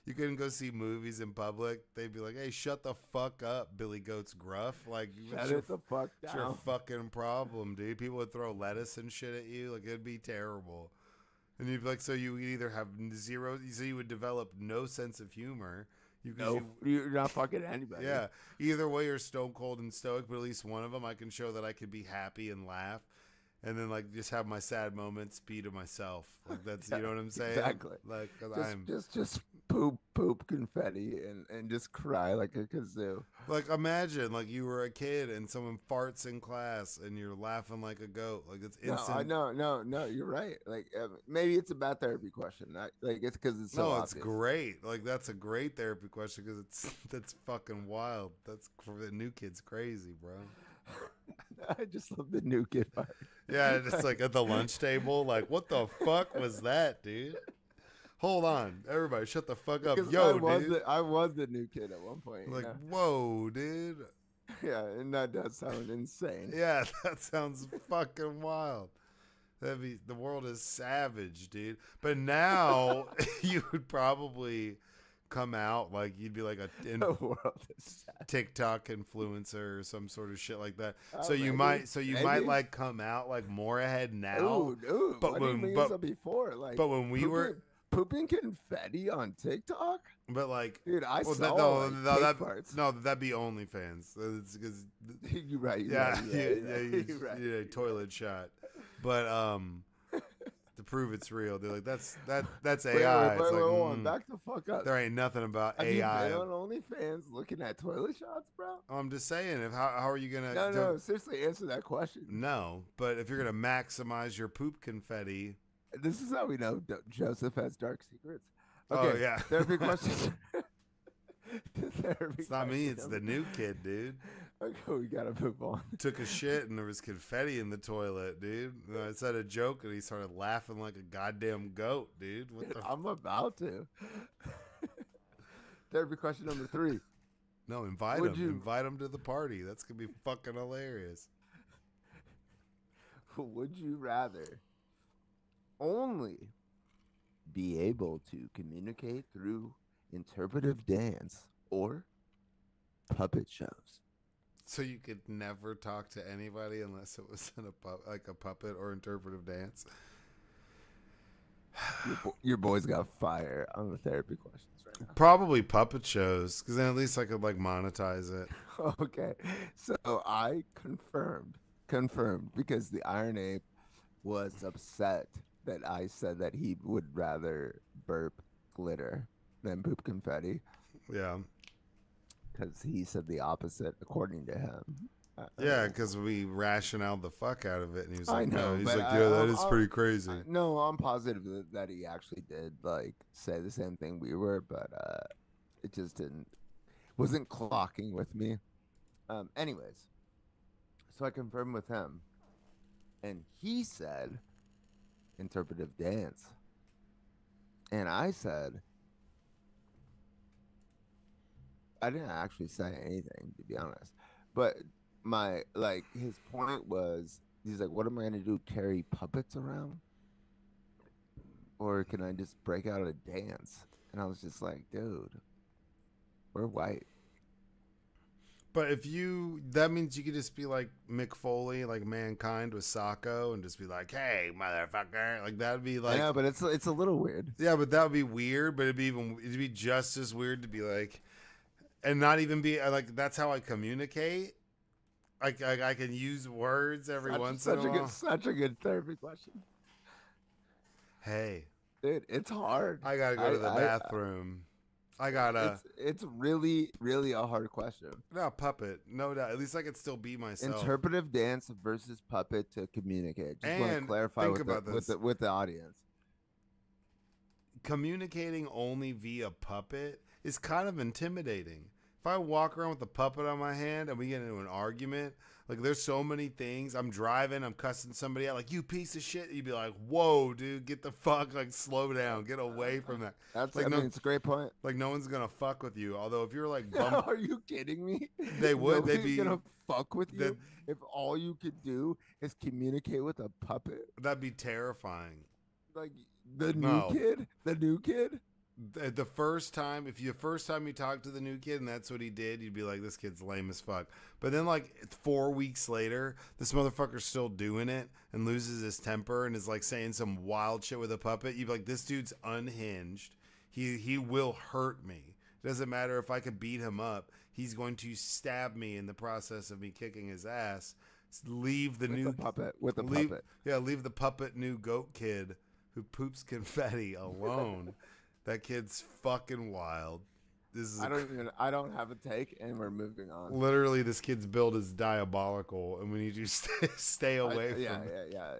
You couldn't go see movies in public. They'd be like, "Hey, shut the fuck up, Billy Goat's gruff." Like, Shut it the fuck what's your down. fucking problem, dude? People would throw lettuce and shit at you. Like, it'd be terrible. And you'd be like, so you would either have zero, so you would develop no sense of humor. No, you're not fucking anybody. Yeah. Either way, you're stone cold and stoic, but at least one of them, I can show that I could be happy and laugh, and then like just have my sad moments be to myself. Like that's, you know what I'm saying? Exactly. Like, 'cause just poop confetti and just cry like a kazoo. like imagine like you were a kid and someone farts in class and you're laughing like a goat. Like it's instant. No, you're right. Like maybe it's a bad therapy question. Like it's because it's so No, obvious. it's great. Like that's a great therapy question because that's fucking wild. The new kid's crazy, bro. I just love the new kid part. Yeah, just like at the lunch table, like what the fuck was that, dude? Hold on, everybody, shut the fuck up, Because yo, dude. I was the new kid at one point. Like, whoa, dude. Yeah, and that does sound insane. Yeah, that sounds fucking wild. The world is savage, dude. But now you would probably come out like you'd be like The world is sad. TikTok influencer or some sort of shit like that. Oh, So you maybe. might like come out like more ahead now. Ooh, but why when- didn't we but- use that before? Like, but when we pooping- were Pooping confetti on TikTok? But like, Dude, I well, saw like cake farts. no, that'd be OnlyFans. It's because You're right. You're yeah, right. You're right. yeah, toilet shot. But to prove it's real, they're like that's Wait, AI. It's like hold on. Back the fuck up. there ain't nothing about Have AI. you been on OnlyFans looking at toilet shots, bro? I'm just saying, if how are you gonna? No. Seriously, answer that question. No, but if you're gonna maximize your poop confetti, This is how we know Joseph has dark secrets. oh Okay, yeah, therapy questions. it's not me, it's the new kid, dude. Okay, we gotta move on. Took a shit and there was confetti in the toilet, dude. I said a joke and he started laughing like a goddamn goat, dude. What the? I'm about to. Therapy question number 3. No, invite Would him. you- Invite him to the party. That's gonna be fucking hilarious. Would you rather only be able to communicate through interpretive dance or puppet shows? So you could never talk to anybody unless it was in like a puppet or interpretive dance. Your boy's got fire on the therapy questions right now. Probably puppet shows, because then at least I could like monetize it. Okay, so I confirmed because the Iron Ape was upset that I said that he would rather burp glitter than poop confetti Yeah, because he said the opposite according to him. yeah, because we rationaled the fuck out of it, and he was I like, know, "No," he's but like, "Yeah, that is I'll- pretty crazy." No, I'm positive that he actually did like say the same thing we were, but it just wasn't clocking with me. Anyways, so I confirmed with him, and he said interpretive dance, and I said I didn't actually say anything to be honest, but my like his point was he's like, what am I gonna do? Carry puppets around? Or can I just break out a dance? And I was just like, dude, we're white. But if that means you could just be like Mick Foley, like Mankind with Sacco, and just be like, "Hey, motherfucker!" Like that'd be like, Yeah, but it's a little weird. yeah, but that would be weird. But it'd be just as weird to be like, and not even be like that's how I communicate. Like I can use words every once in a while. Such a good therapy question, Hey, dude. It's hard. I gotta go to the bathroom. I gotta. It's really, really a hard question. No puppet, no doubt. At least I could still be myself. Interpretive dance versus puppet to communicate. Just want to And clarify think about this. with the audience. Communicating only via puppet is kind of intimidating. If I walk around with a puppet on my hand and we get into an argument, like there's so many things. I'm driving, I'm cussing somebody out, like, you piece of shit. You'd be like, whoa, dude, get the fuck, like, slow down, get away from that. That's like, I mean, it's a great point. Like, no one's gonna fuck with you. Although, if you're like, Are you kidding me? They would. They'd Nobody's be gonna fuck with you if all you could do is communicate with a puppet. That'd be terrifying. Like the new kid. The first time you talk to the new kid and that's what he did, you'd be like, this kid's lame as fuck. But then like 4 weeks later, this motherfucker's still doing it and loses his temper and is like saying some wild shit with a puppet. You'd be like, this dude's unhinged. He will hurt me. It doesn't matter if I could beat him up. He's going to stab me in the process of me kicking his ass. Leave the puppet. Yeah, leave the puppet new goat kid who poops confetti alone. That kid's fucking wild. I don't have a take, and we're moving on. Literally, this kid's build is diabolical, and we need you to stay away from it. Yeah.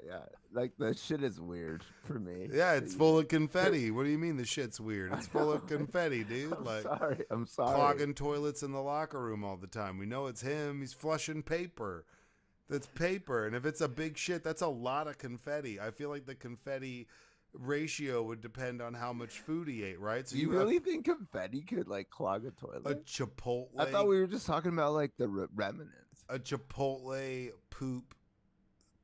Like the shit is weird for me. Yeah, it's full of confetti. What do you mean the shit's weird? It's full of confetti, dude. I'm sorry. Clogging toilets in the locker room all the time. We know it's him. He's flushing paper. That's paper, and if it's a big shit, that's a lot of confetti. I feel like the confetti ratio would depend on how much food he ate, right? So you really think confetti could like clog a toilet? A Chipotle. I thought we were just talking about like the remnants. A Chipotle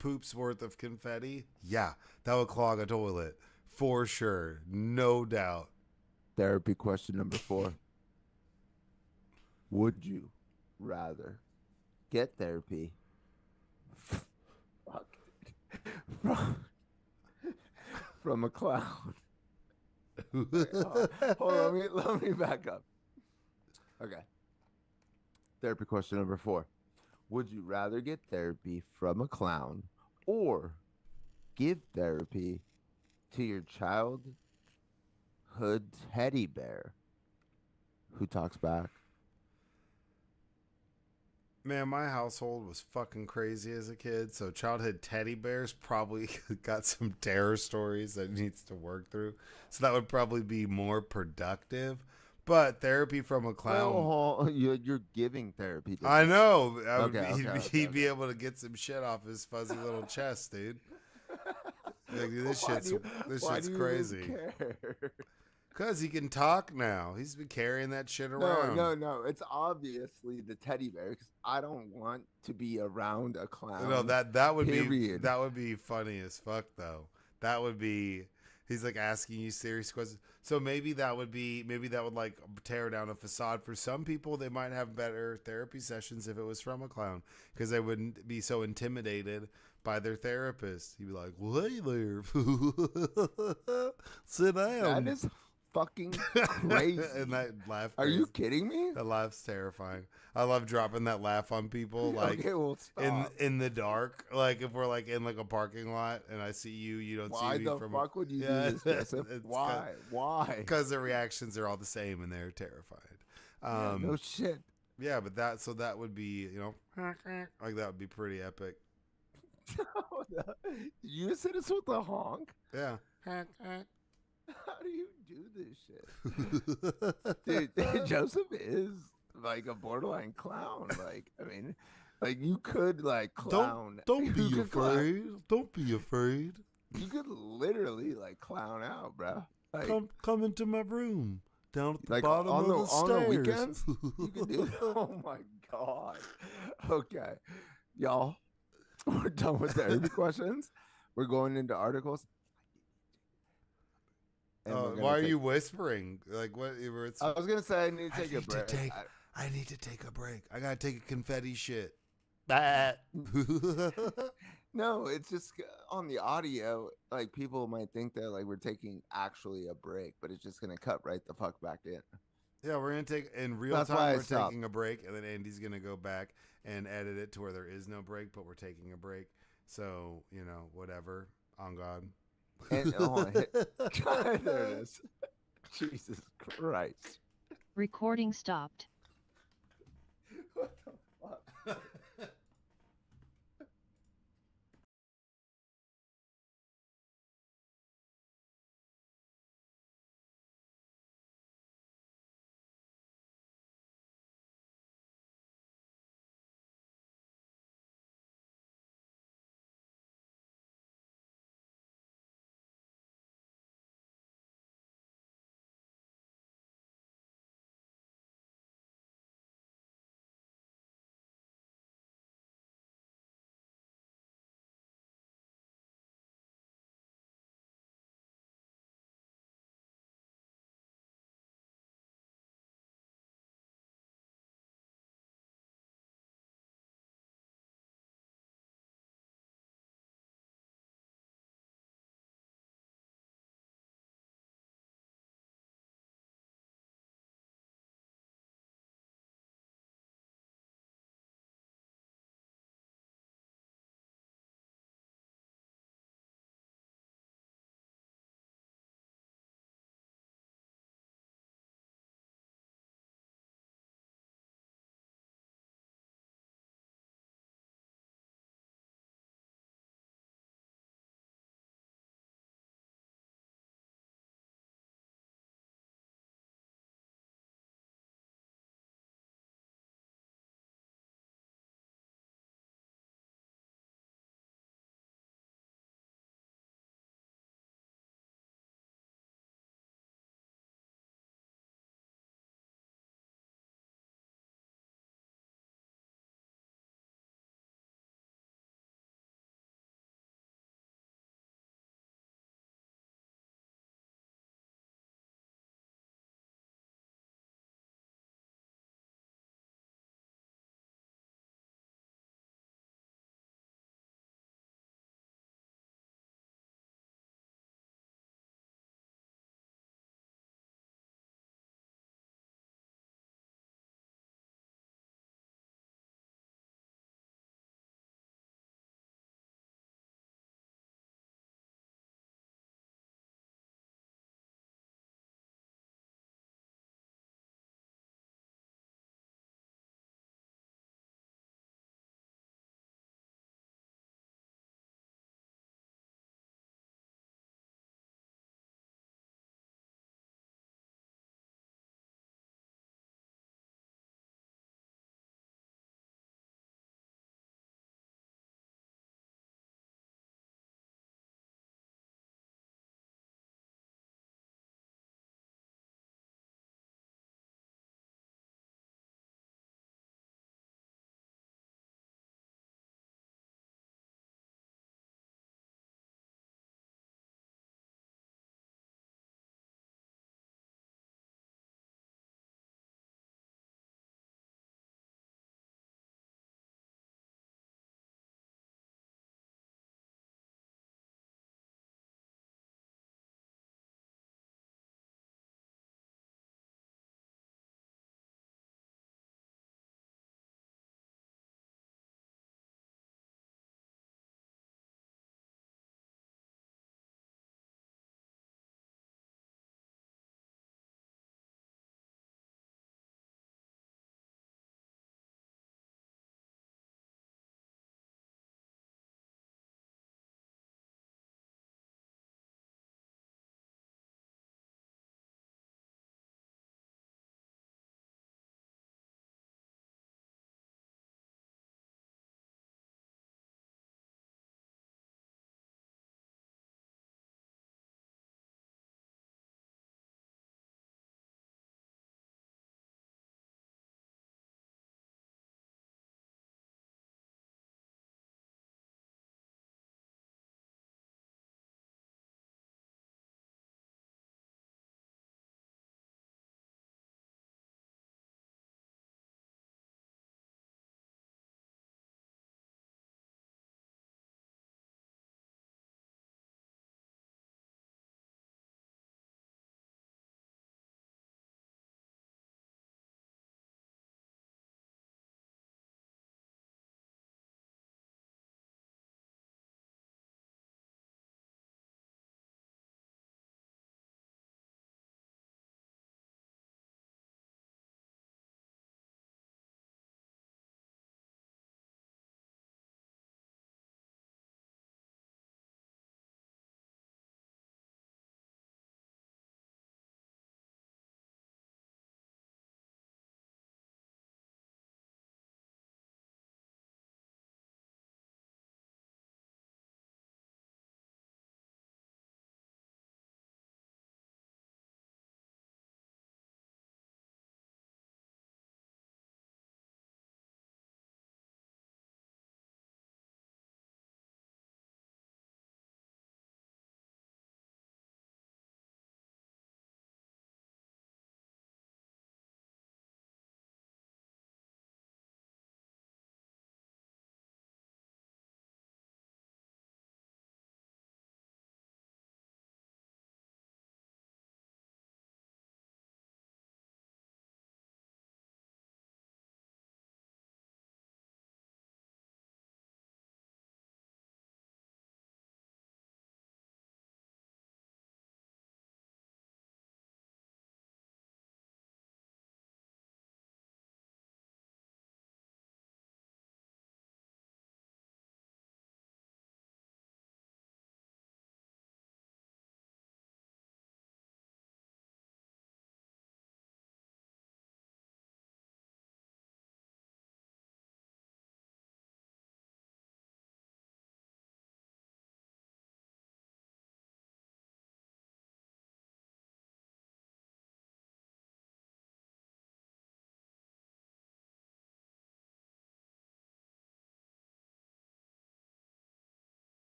poop's worth of confetti. Yeah, that would clog a toilet for sure, no doubt. Therapy question number 4: would you rather get therapy from a clown Hold on, let me back up. Okay. Therapy question number 4. Would you rather get therapy from a clown or give therapy to your childhood teddy bear who talks back? Man, my household was fucking crazy as a kid, so childhood teddy bears probably got some terror stories that needs to work through. So that would probably be more productive. But therapy from a clown, Well, you're giving therapy to I this. know. Okay, He'd be able to get some shit off his fuzzy little chest, dude. Like, Why do you, this why shit's do you even crazy. care? Cause he can talk now. He's been carrying that shit No, around. no, no. It's obviously the teddy bear because I don't want to be around a No, clown. that Period. would be funny as fuck though. That would be he's like asking you serious questions. So maybe that would like tear down a facade for some people. They might have better therapy sessions if it was from a clown because they wouldn't be so intimidated by their therapist. He'd be like, "Well, hey there, sit That down." is fucking crazy. And that laugh. Are you kidding me? That laugh's terrifying. I love dropping that laugh on people, like Okay, well, stop. in the dark. Like if we're like in like a parking lot and I see you, you don't Why see me the from. fuck would you Yeah, do this, Joseph? it's Why? Why? Because the reactions are all the same and they're terrified. Yeah, no shit. Yeah, but that would be like that would be pretty epic. You just hit us with a honk? Yeah. How do you do this shit? Dude, Joseph is like a borderline clown. Like, I mean, like you could like clown. Don't you be could afraid. Don't be afraid. You could literally like clown out, bro. Like, Come into my room down at the like bottom of the stairs. on the weekends, you could do. Oh my god. Okay, y'all, we're done with therapy questions. We're going into articles. And we're gonna Why are take- you whispering? Like what? It's, I was gonna say I need to take a break. I need to take a break. I gotta take a confetti shit. No, it's just on the audio. Like people might think that like we're taking actually a break, but it's just gonna cut right the fuck back in. Yeah, we're gonna take in real That's why time. I We're stopped. taking a break, and then Andy's gonna go back and edit it to where there is no break, but we're taking a break. So whatever. On God. And there it is. Jesus Christ. Recording stopped. What the fuck?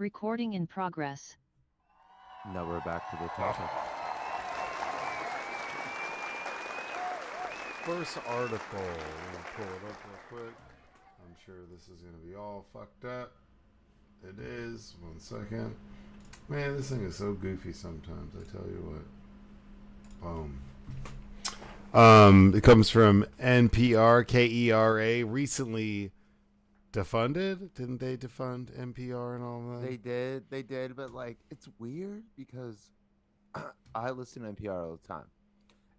Recording in progress. Now we're back to the topic. First article. Let me pull it up real quick. I'm sure this is going to be all fucked up. It is. 1 second. Man, this thing is so goofy sometimes, I tell you what. Boom. It comes from NPR, KERA, recently defunded. Didn't they defund NPR and all that? They did, but like it's weird because I listen to NPR all the time,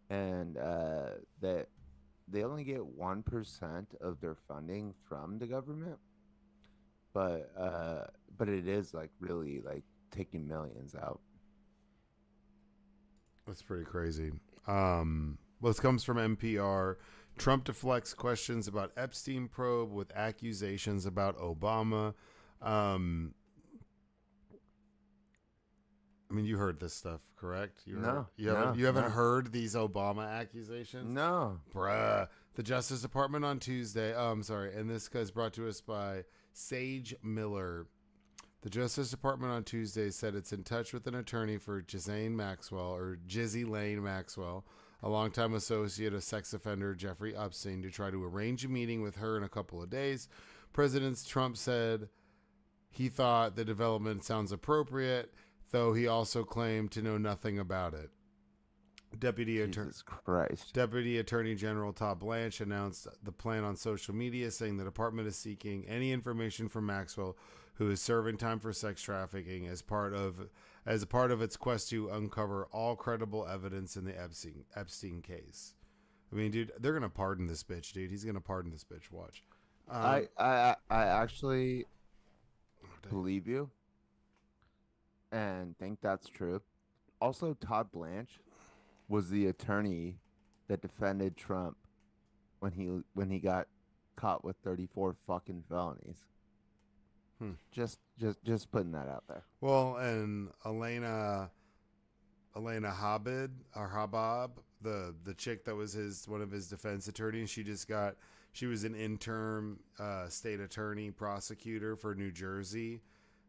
and that they only get 1% of their funding from the government, but it is like really like taking millions out. That's pretty crazy. This comes from NPR. Trump deflects questions about Epstein probe with accusations about Obama. I mean, you heard this stuff, correct? You haven't heard these Obama accusations? No, bruh. The Justice Department on Tuesday. And this is brought to us by Sage Miller. The Justice Department on Tuesday said it's in touch with an attorney for Ghislaine Maxwell, or Jizzy Lane Maxwell, a longtime associate of sex offender Jeffrey Epstein, to try to arrange a meeting with her in a couple of days. President Trump said he thought the development sounds appropriate, though he also claimed to know nothing about it. Deputy Attorney General Todd Blanche announced the plan on social media, saying the department is seeking any information from Maxwell, who is serving time for sex trafficking, as part of its quest to uncover all credible evidence in the Epstein case. I mean, dude, they're gonna pardon this bitch, dude. He's gonna pardon this bitch. Watch. I actually believe you and think that's true. Also, Todd Blanche was the attorney that defended Trump when he got caught with 34 fucking felonies. Just putting that out there. Well, and Elena Habab, the chick that was one of his defense attorneys, she was an interim state attorney prosecutor for New Jersey.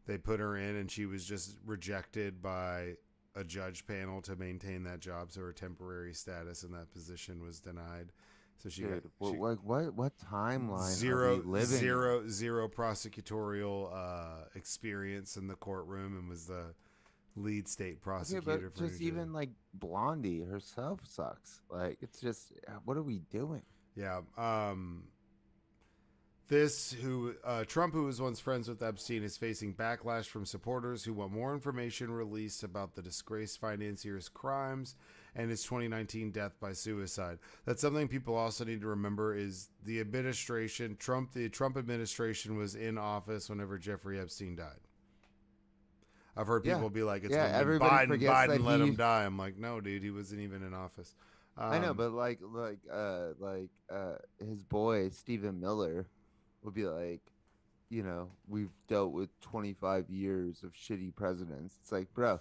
They put her in, and she was just rejected by a judge panel to maintain that job, so her temporary status in that position was denied. So what timeline zero are we living zero prosecutorial experience in the courtroom, and was the lead state prosecutor for just even like Blondie herself sucks. Like, it's just, what are we doing? Yeah. Trump, who was once friends with Epstein, is facing backlash from supporters who want more information released about the disgraced financier's crimes and his 2019 death by suicide. That's something people also need to remember, is the Trump administration was in office whenever Jeffrey Epstein died. I've heard people be like, Biden let him die. I'm like, no, dude, he wasn't even in office. I know, but his boy Stephen Miller would be like, we've dealt with 25 years of shitty presidents. It's like, bro,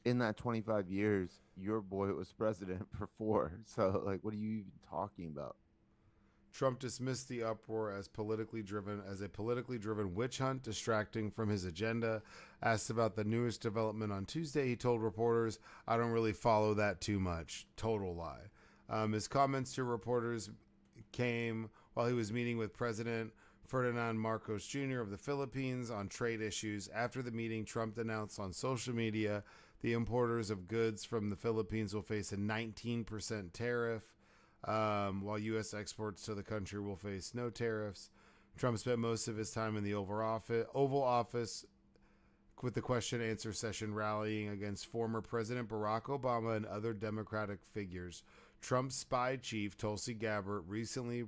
in that 25 years, your boy was president for 4. So, like, what are you even talking about? Trump dismissed the uproar as a politically driven witch hunt, distracting from his agenda. Asked about the newest development on Tuesday, he told reporters, "I don't really follow that too much." Total lie. His comments to reporters came while he was meeting with President Ferdinand Marcos Jr. of the Philippines on trade issues. After the meeting, Trump announced on social media the importers of goods from the Philippines will face a 19% tariff, while U.S. exports to the country will face no tariffs. Trump spent most of his time in the Oval Office with the question-answer session rallying against former President Barack Obama and other Democratic figures. Trump's spy chief, Tulsi Gabbard, recently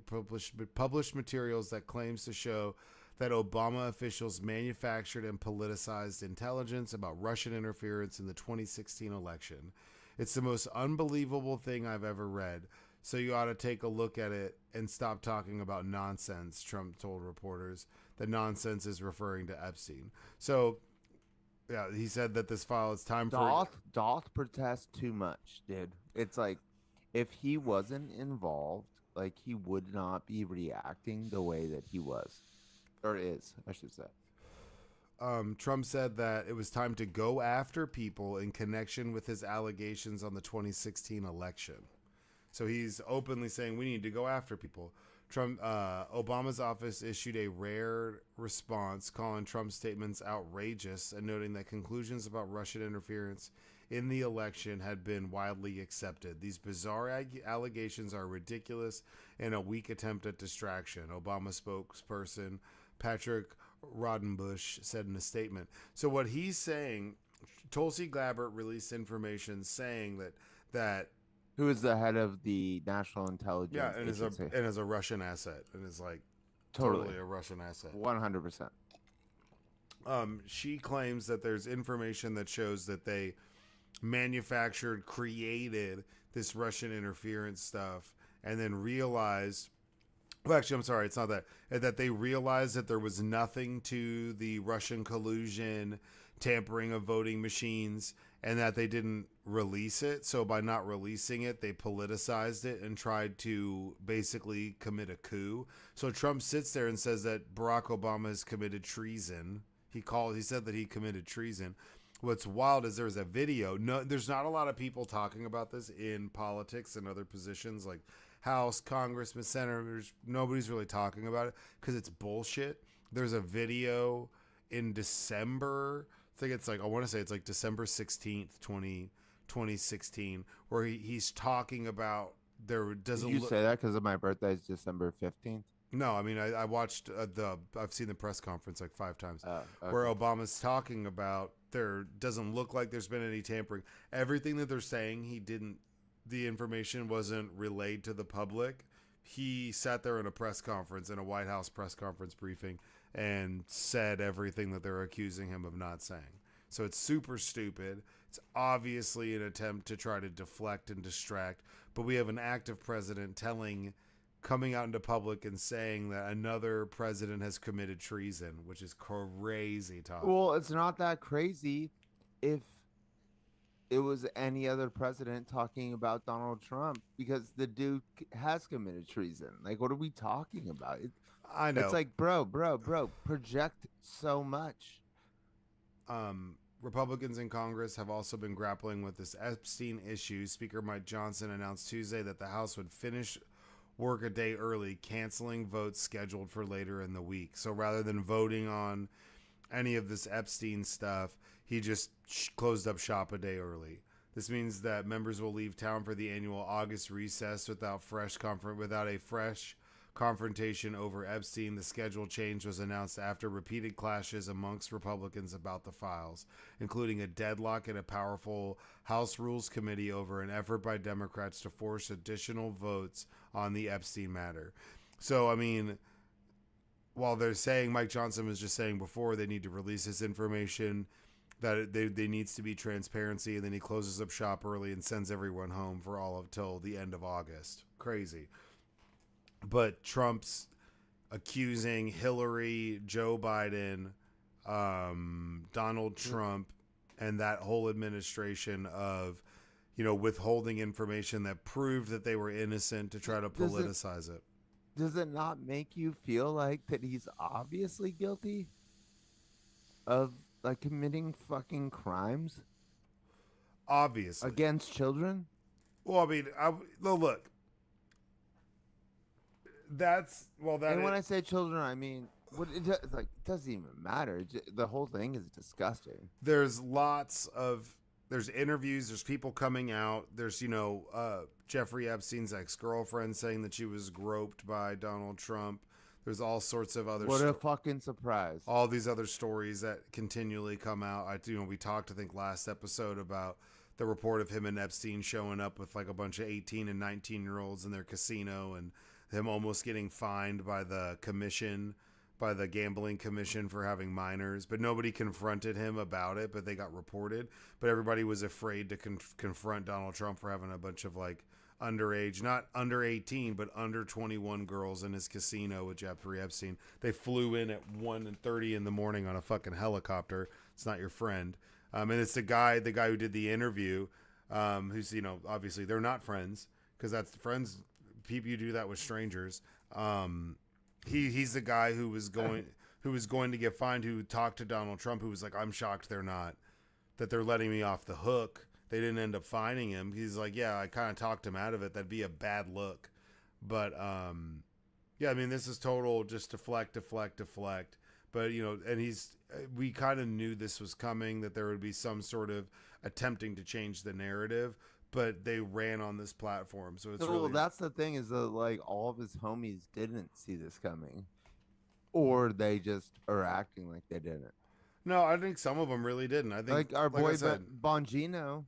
published materials that claims to show that Obama officials manufactured and politicized intelligence about Russian interference in the 2016 election. It's the most unbelievable thing I've ever read, so you ought to take a look at it and stop talking about nonsense, Trump told reporters. The nonsense is referring to Epstein. So, yeah, he said that this file is time for... Doth protest too much, dude. It's like, if he wasn't involved, like, he would not be reacting the way that he was. Or is, I should say. Trump said that it was time to go after people in connection with his allegations on the 2016 election. So he's openly saying we need to go after people. Obama's office issued a rare response calling Trump's statements outrageous and noting that conclusions about Russian interference in the election had been widely accepted. These bizarre allegations are ridiculous and a weak attempt at distraction, Obama spokesperson Patrick Rodenbush said in a statement. So what he's saying, Tulsi Gabbard released information saying that Who is the head of the national intelligence? yeah, and agency? is a Russian asset, and is like totally a Russian asset. 100%. She claims that there's information that shows that they manufactured, created this Russian interference stuff, and then realized. Well, actually, I'm sorry, it's not that. That they realized that there was nothing to the Russian collusion, tampering of voting machines, and that they didn't release it. So by not releasing it, they politicized it and tried to basically commit a coup. So Trump sits there and says that Barack Obama has committed treason. He said that he committed treason. What's wild is there's a video. No, there's not a lot of people talking about this in politics and other positions like House, Congressmen, senators. Nobody's really talking about it because it's bullshit. There's a video in December. I think it's like, I want to say it's like December 16th, 2016, where he's talking about there doesn't Did you say that because of my birthday is December 15th? No, I mean, I watched I've seen the press conference like 5 times Okay. where Obama's talking about there doesn't look like there's been any tampering. Everything that they're saying the information wasn't relayed to the public. He sat there in a press conference, in a White House press conference briefing, and said everything that they're accusing him of not saying. So it's super stupid. It's obviously an attempt to try to deflect and distract, but we have an active president coming out into public and saying that another president has committed treason, which is crazy talk. Well, it's not that crazy if it was any other president talking about Donald Trump, because the dude has committed treason. Like, what are we talking about? I know. It's like, bro, project so much. Republicans in Congress have also been grappling with this Epstein issue. Speaker Mike Johnson announced Tuesday that the House would finish work a day early, canceling votes scheduled for later in the week. So rather than voting on any of this Epstein stuff, he just closed up shop a day early. This means that members will leave town for the annual August recess without a fresh confrontation over Epstein. The schedule change was announced after repeated clashes amongst Republicans about the files, including a deadlock in a powerful House Rules Committee over an effort by Democrats to force additional votes on the Epstein matter. So, I mean, while they're saying, Mike Johnson was just saying before, they need to release this information, that there needs to be transparency, and then he closes up shop early and sends everyone home for all of till the end of August. Crazy. But Trump's accusing Hillary, Joe Biden, Donald Trump, and that whole administration of, withholding information that proved that they were innocent to try to politicize it. Does it not make you feel like that he's obviously guilty of like committing fucking crimes? Obviously. Against children? Well, I mean, look. And when I say children, I mean, it doesn't even matter. The whole thing is disgusting. There's there's interviews, there's people coming out. There's, Jeffrey Epstein's ex-girlfriend saying that she was groped by Donald Trump. There's all sorts of other. What a fucking surprise! All these other stories that continually come out. We talked, I think, last episode about the report of him and Epstein showing up with like a bunch of 18 and 19-year-olds in their casino, and him almost getting fined by the gambling commission for having minors. But nobody confronted him about it, but they got reported. But everybody was afraid to confront Donald Trump for having a bunch of like underage, not under 18, but under 21 girls in his casino with Jeffrey Epstein. They flew in at 1:30 in the morning on a fucking helicopter. It's not your friend. And it's the guy who did the interview, who's, obviously they're not friends, because that's friends. People, you do that with strangers. He's the guy who was who was going to get fined, who talked to Donald Trump, who was like, I'm shocked that they're letting me off the hook. They didn't end up fining him. He's like, yeah, I kind of talked him out of it. That'd be a bad look. But yeah, I mean, this is total just deflect. But, and we kind of knew this was coming, that there would be some sort of attempting to change the narrative, but they ran on this platform. So it's really, that's the thing, is that like all of his homies didn't see this coming, or they just are acting like they didn't. no, I think some of them really didn't. I think Like our boy I said, Bongino.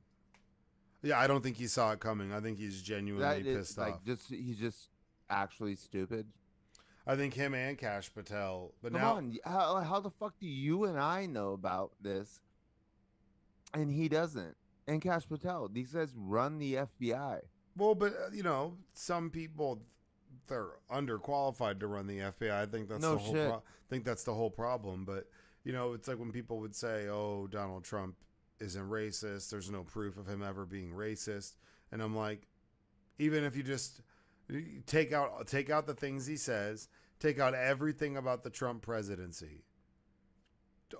yeah, I don't think he saw it coming. I think he's genuinely pissed off. He's just actually stupid. I think him and Cash Patel. But Come now, on, how the fuck do you and I know about this, and he doesn't? And Cash Patel, these guys run the FBI. well, but some people, they're underqualified to run the FBI. I think that's No the whole. shit. I think that's the whole problem. But it's like when people would say, "Oh, Donald Trump isn't racist. There's no proof of him ever being racist," and I'm like, even if you just take out the things he says, take out everything about the Trump presidency.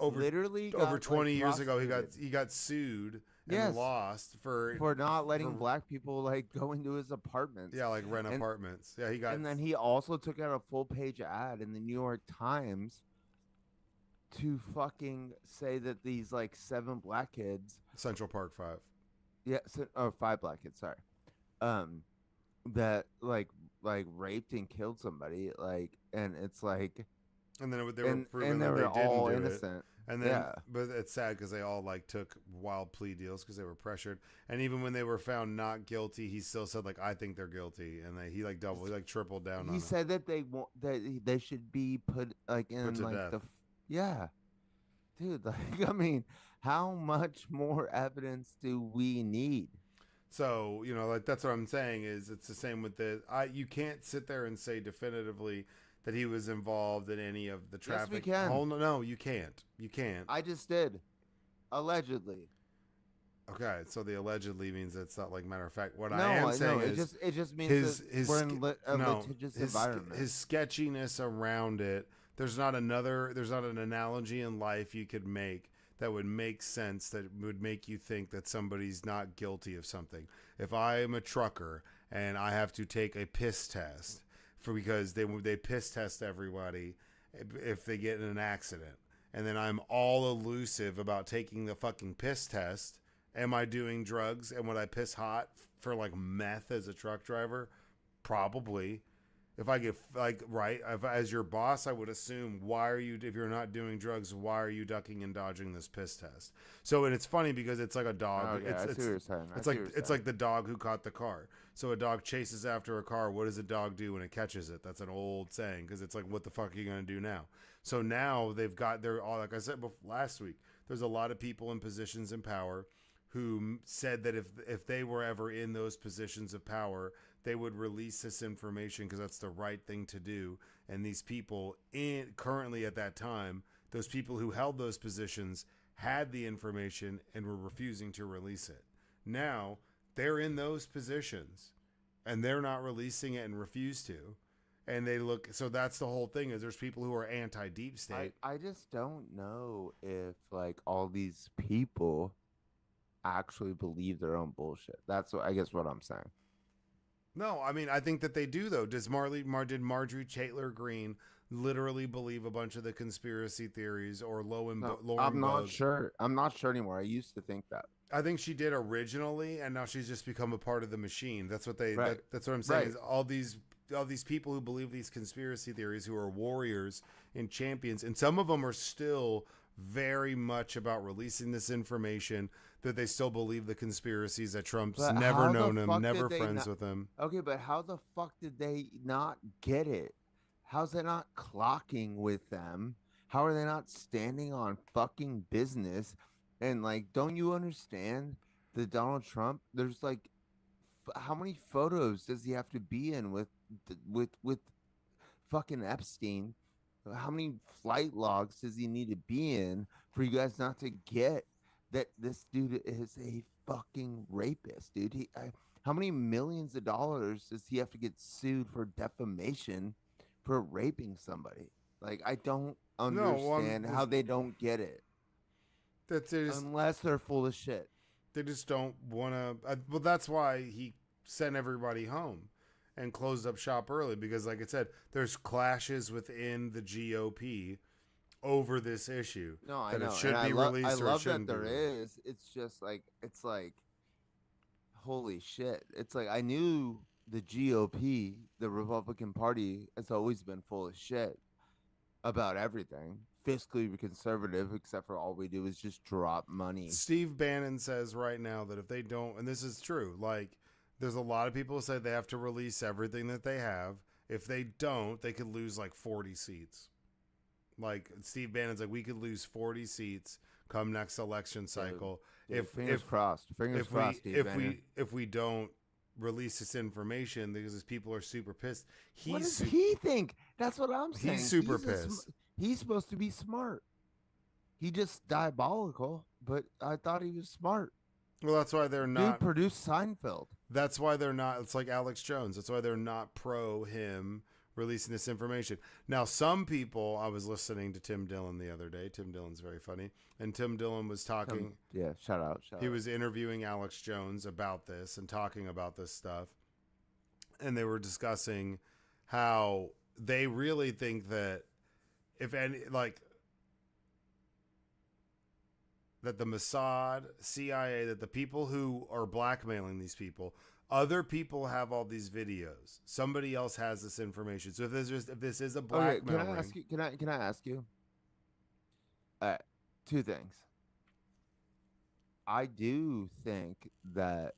Literally, Over got, 20 like, years ago, prosecuted. he got sued and Yes. lost for not letting black people like go into his apartments. yeah, like rent And- apartments. Yeah, he got. And then he also took out a full page ad in the New York Times to fucking say that these like 7 black kids, Central Park 5. yeah, 5 black kids, sorry, that like raped and killed somebody, like, and it's like, And then they were proving and that they they were didn't all do innocent. it. And then, Yeah. but it's sad because they all like took wild plea deals because they were pressured. And even when they were found not guilty, he still said like, "I think they're guilty," and he tripled down on He it. said that they should be put like in Put to like death. yeah, dude. Like, I mean, how much more evidence do we need? So like that's what I'm saying is it's the same with this. You can't sit there and say definitively that he was involved in any of the traffic. Yes, we can. Oh no, you can't. You can't. I just did, allegedly. Okay, so the allegedly means it's not like matter of fact. What No, I am saying it is just means that we're in a no, litigious environment. his sketchiness around it. There's not an analogy in life you could make that would make sense, that would make you think that somebody's not guilty of something. If I am a trucker and I have to take a piss test because they piss test everybody if they get in an accident, and then I'm all elusive about taking the fucking piss test. Am I doing drugs, and would I piss hot for like meth as a truck driver? Probably. If I get as your boss, I would assume, if you're not doing drugs, why are you ducking and dodging this piss test? So, and it's funny because it's like a dog. Okay, I see what you're saying. It's like the dog who caught the car. So a dog chases after a car. What does a dog do when it catches it? That's an old saying, because it's like, what the fuck are you going to do now? So now they're all, like I said last week, there's a lot of people in positions in power who said that if they were ever in those positions of power, they would release this information because that's the right thing to do. And these people currently at that time, those people who held those positions had the information and were refusing to release it. Now they're in those positions and they're not releasing it and refuse to. And so that's the whole thing, is there's people who are anti-deep state. I just don't know if like all these people actually believe their own bullshit. That's what I'm saying. No, I mean, I think that they do, though. Did Marjorie Taylor Greene literally believe a bunch of the conspiracy theories, or Lauren I'm not Bogue? sure. I'm not sure anymore. I used to think that. I think she did originally, and now she's just become a part of the machine. That's what Right. that's what I'm saying. Right. Is all these people who believe these conspiracy theories, who are warriors and champions, and some of them are still very much about releasing this information, that they still believe the conspiracies, that Trump's But never how the known him, fuck never did they friends not- with him. Okay, but how the fuck did they not get it? How's it not clocking with them? How are they not standing on fucking business? And like, don't you understand that Donald Trump? There's like, how many photos does he have to be in with fucking Epstein? How many flight logs does he need to be in for you guys not to get that this dude is a fucking rapist, dude? How many millions of dollars does he have to get sued for defamation for raping somebody? Like I don't No, understand how they don't get it that unless they're full of shit. they just don't want to. Well, that's why he sent everybody home and closed up shop early because, like I said, there's clashes within the GOP over this issue. No, I that know. it should and be released I or it love that shouldn't be there released. is. It's just like holy shit. It's like I knew the GOP, the Republican Party, has always been full of shit about everything. Fiscally conservative, except for all we do is just drop money. Steve Bannon says right now that if they don't, and this is true, like there's a lot of people who say they have to release everything that they have. If they don't, they could lose like 40 seats. Like Steve Bannon's like, we could lose 40 seats come next election cycle. Dude, fingers crossed. Fingers crossed, Steve Bannon. If we don't release this information because people are super pissed. What does he think? That's what I'm saying. He's super pissed. He's supposed to be smart. He just diabolical, but I thought he was smart. Well, that's why they're not. Dude produced Seinfeld. That's why they're not. It's like Alex Jones. That's why they're not pro him releasing this information. Now, some people, I was listening to Tim Dillon the other day. Tim Dillon's very funny. And Tim Dillon was talking. Shout out. He was interviewing Alex Jones about this and talking about this stuff. And they were discussing how they really think that if any, like, that the Mossad, CIA, that the people who are blackmailing these people, other people have all these videos. Somebody else has this information. So if this is a blackmail ring, can I ask you? Two things. I do think that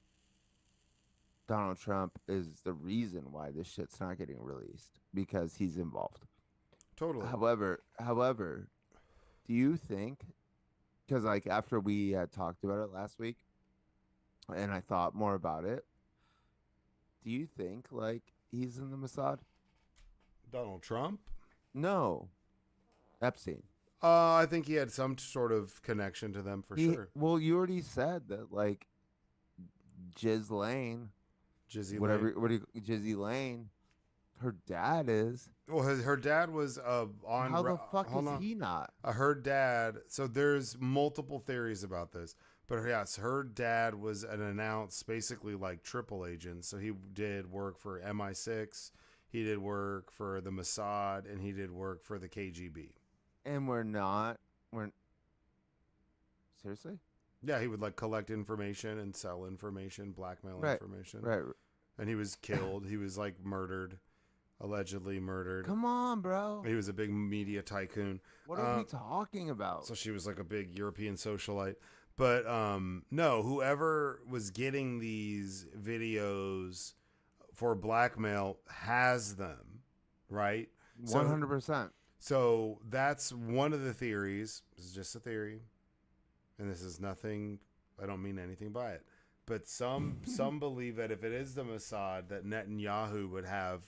Donald Trump is the reason why this shit's not getting released because he's involved. Totally. However, do you think? Because like after we had talked about it last week, and I thought more about it, do you think like he's in the Mossad? Donald Trump? No, Epstein. I think he had some sort of connection to them for sure. Well, you already said that like Ghislaine, Jizzy Lane, her dad is. Well, her dad was on. How the fuck is he not? Her dad. So there's multiple theories about this, but yes, her dad was an announced, basically like triple agent. So he did work for MI6, he did work for the Mossad, and he did work for the KGB. And we're seriously? Yeah, he would like collect information and sell information, blackmail information. Right. And he was killed. He was like murdered. Allegedly murdered. Come on, bro. He was a big media tycoon. What are we talking about? So she was like a big European socialite. But no, whoever was getting these videos for blackmail has them, right? 100%. So that's one of the theories. This is just a theory. And this is nothing, I don't mean anything by it. But some believe that if it is the Mossad, that Netanyahu would have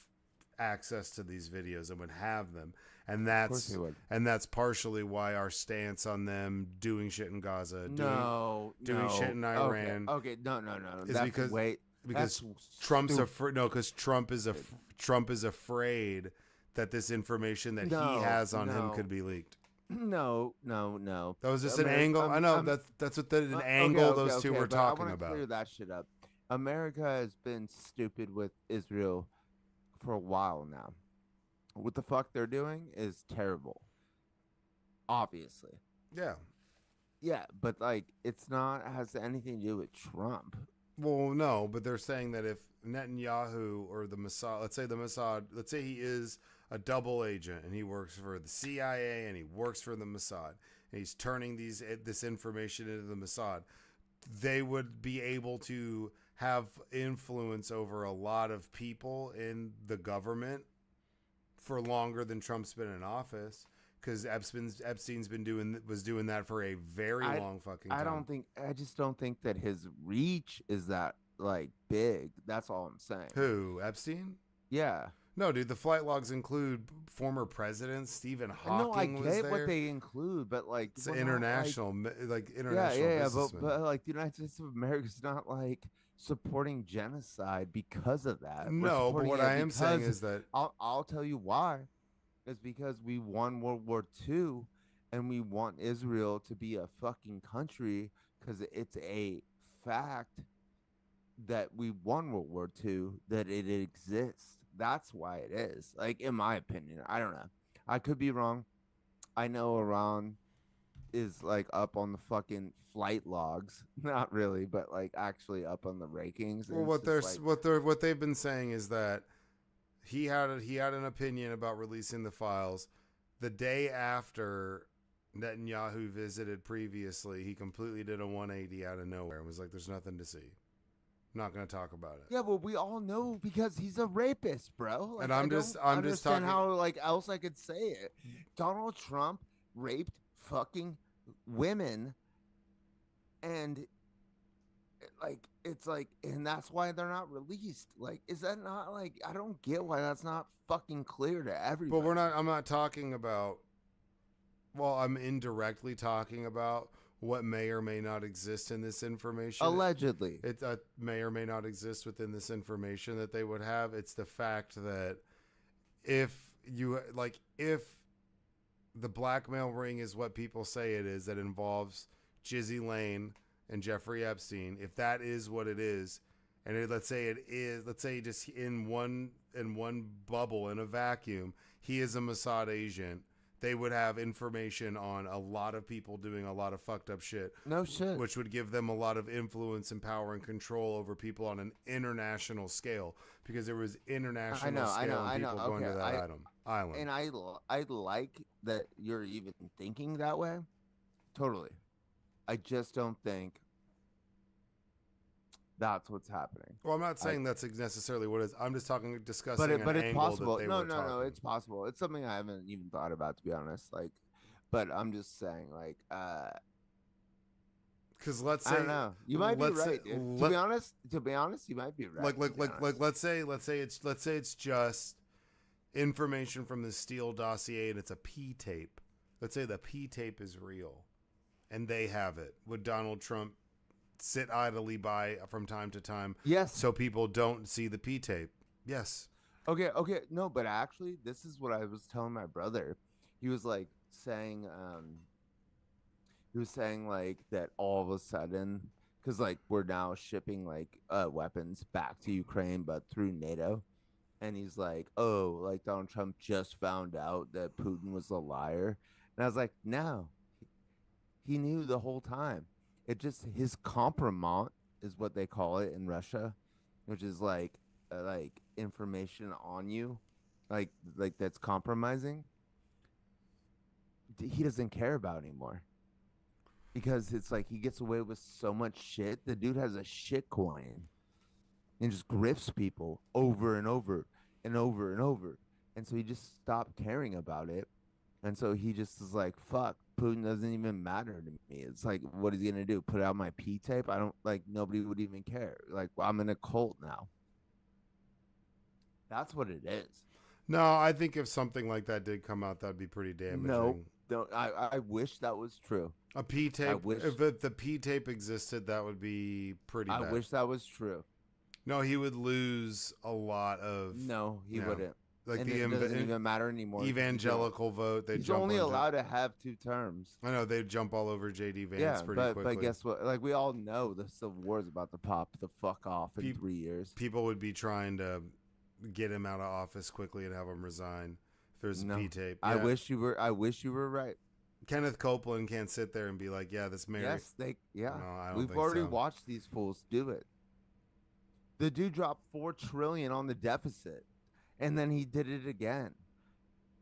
access to these videos and would have them, and that's partially why our stance on them doing shit in Gaza, doing shit in Iran. Okay, no. Is because Trump's afraid. No, because Trump is afraid that this information that he has on him could be leaked. No. That was just an angle. I know that's what an angle those two were talking about. I want to clear that shit up. America has been stupid with Israel for a while now. What the fuck they're doing is terrible. Obviously. Yeah. Yeah, but like it's not has anything to do with Trump. Well, no, but they're saying that if Netanyahu or the Mossad, let's say he is a double agent and he works for the CIA and he works for the Mossad and he's turning this information into the Mossad, they would be able to have influence over a lot of people in the government for longer than Trump's been in office, because Epstein's was doing that for a very long fucking time. I just don't think that his reach is that like big. That's all I'm saying. Who, Epstein? Yeah. No, dude, the flight logs include former presidents. Stephen Hawking was there. No, I get what they include, but like it's international, international. Yeah, but like the United States of America is not like supporting genocide because of that. No, but what I am saying is that I'll tell you why. is because we won World War II and we want Israel to be a fucking country because it's a fact that we won World War II, that it exists. That's why it is. Like, in my opinion, I don't know. I could be wrong. I know Iran is like up on the fucking flight logs. Not really, but like actually up on the rankings. Well, And it's just like, what they've been saying is that he had an opinion about releasing the files the day after Netanyahu visited previously. He completely did a 180 out of nowhere and was like, "There's nothing to see. I'm not going to talk about it." yeah, well, we all know because he's a rapist, bro. Like, And I I'm don't just understand talking. how like else I could say it. Donald Trump raped fucking women, and like it's like, and that's why they're not released. Like, is that not like, I don't get why that's not fucking clear to everybody. But we're not. I'm not talking about. Well, I'm indirectly talking about what may or may not exist in this information. Allegedly. It may or may not exist within this information that they would have. It's the fact that if the blackmail ring is what people say it is, that involves Jizzy Lane and Jeffrey Epstein, if that is what it is, and let's say just in one bubble, in a vacuum, he is a Mossad agent, they would have information on a lot of people doing a lot of fucked up shit. No shit. Which would give them a lot of influence and power and control over people on an international scale, because there was international scale and people going to that island. And I like that you're even thinking that way. Totally. I just don't think that's what's happening. Well, I'm not saying that's necessarily what it is. I'm just discussing but an it's angle possible. that they No, were no, talking. no, it's possible. It's something I haven't even thought about, to be honest. Like, but I'm just saying, like, because let's say, I don't know. You might be right, dude. To be honest, you might be right. Let's say it's just information from the Steele dossier and it's a P tape. Let's say the P tape is real and they have it. Would Donald Trump sit idly by from time to time? Yes. So people don't see the P tape? Yes. Okay. No, but actually, this is what I was telling my brother. He was like saying, like that all of a sudden, because like we're now shipping like weapons back to Ukraine, but through NATO. And he's like, oh, like Donald Trump just found out that Putin was a liar. And I was like, no, he knew the whole time. It just, his compromat is what they call it in Russia, which is like information on you, like that's compromising. He doesn't care about anymore, because it's like he gets away with so much shit. The dude has a shit coin and just grifts people over and over and over and over. And so he just stopped caring about it. And so he just is like, fuck, Putin doesn't even matter to me. It's like, what is he going to do? Put out my P tape? I don't, like, nobody would even care. Like, I'm in a cult now. That's what it is. No, I think if something like that did come out, that'd be pretty damaging. No, I wish that was true. A P tape. If the P tape existed, that would be pretty bad. I wish that was true. No, he would lose a lot of. No, he wouldn't. Like and it doesn't even matter anymore. Evangelical vote. He's only allowed to have 2 terms. I know they'd jump all over JD Vance pretty quickly. But guess what? Like, we all know the Civil War is about to pop the fuck off in 3 years. People would be trying to get him out of office quickly and have him resign if there's a P tape. Yeah. I wish you were right. Kenneth Copeland can't sit there and be like, "Yeah, this Mary." Yes, No, I don't We've think already so. watched these fools do it. The dude dropped $4 trillion on the deficit, and then he did it again.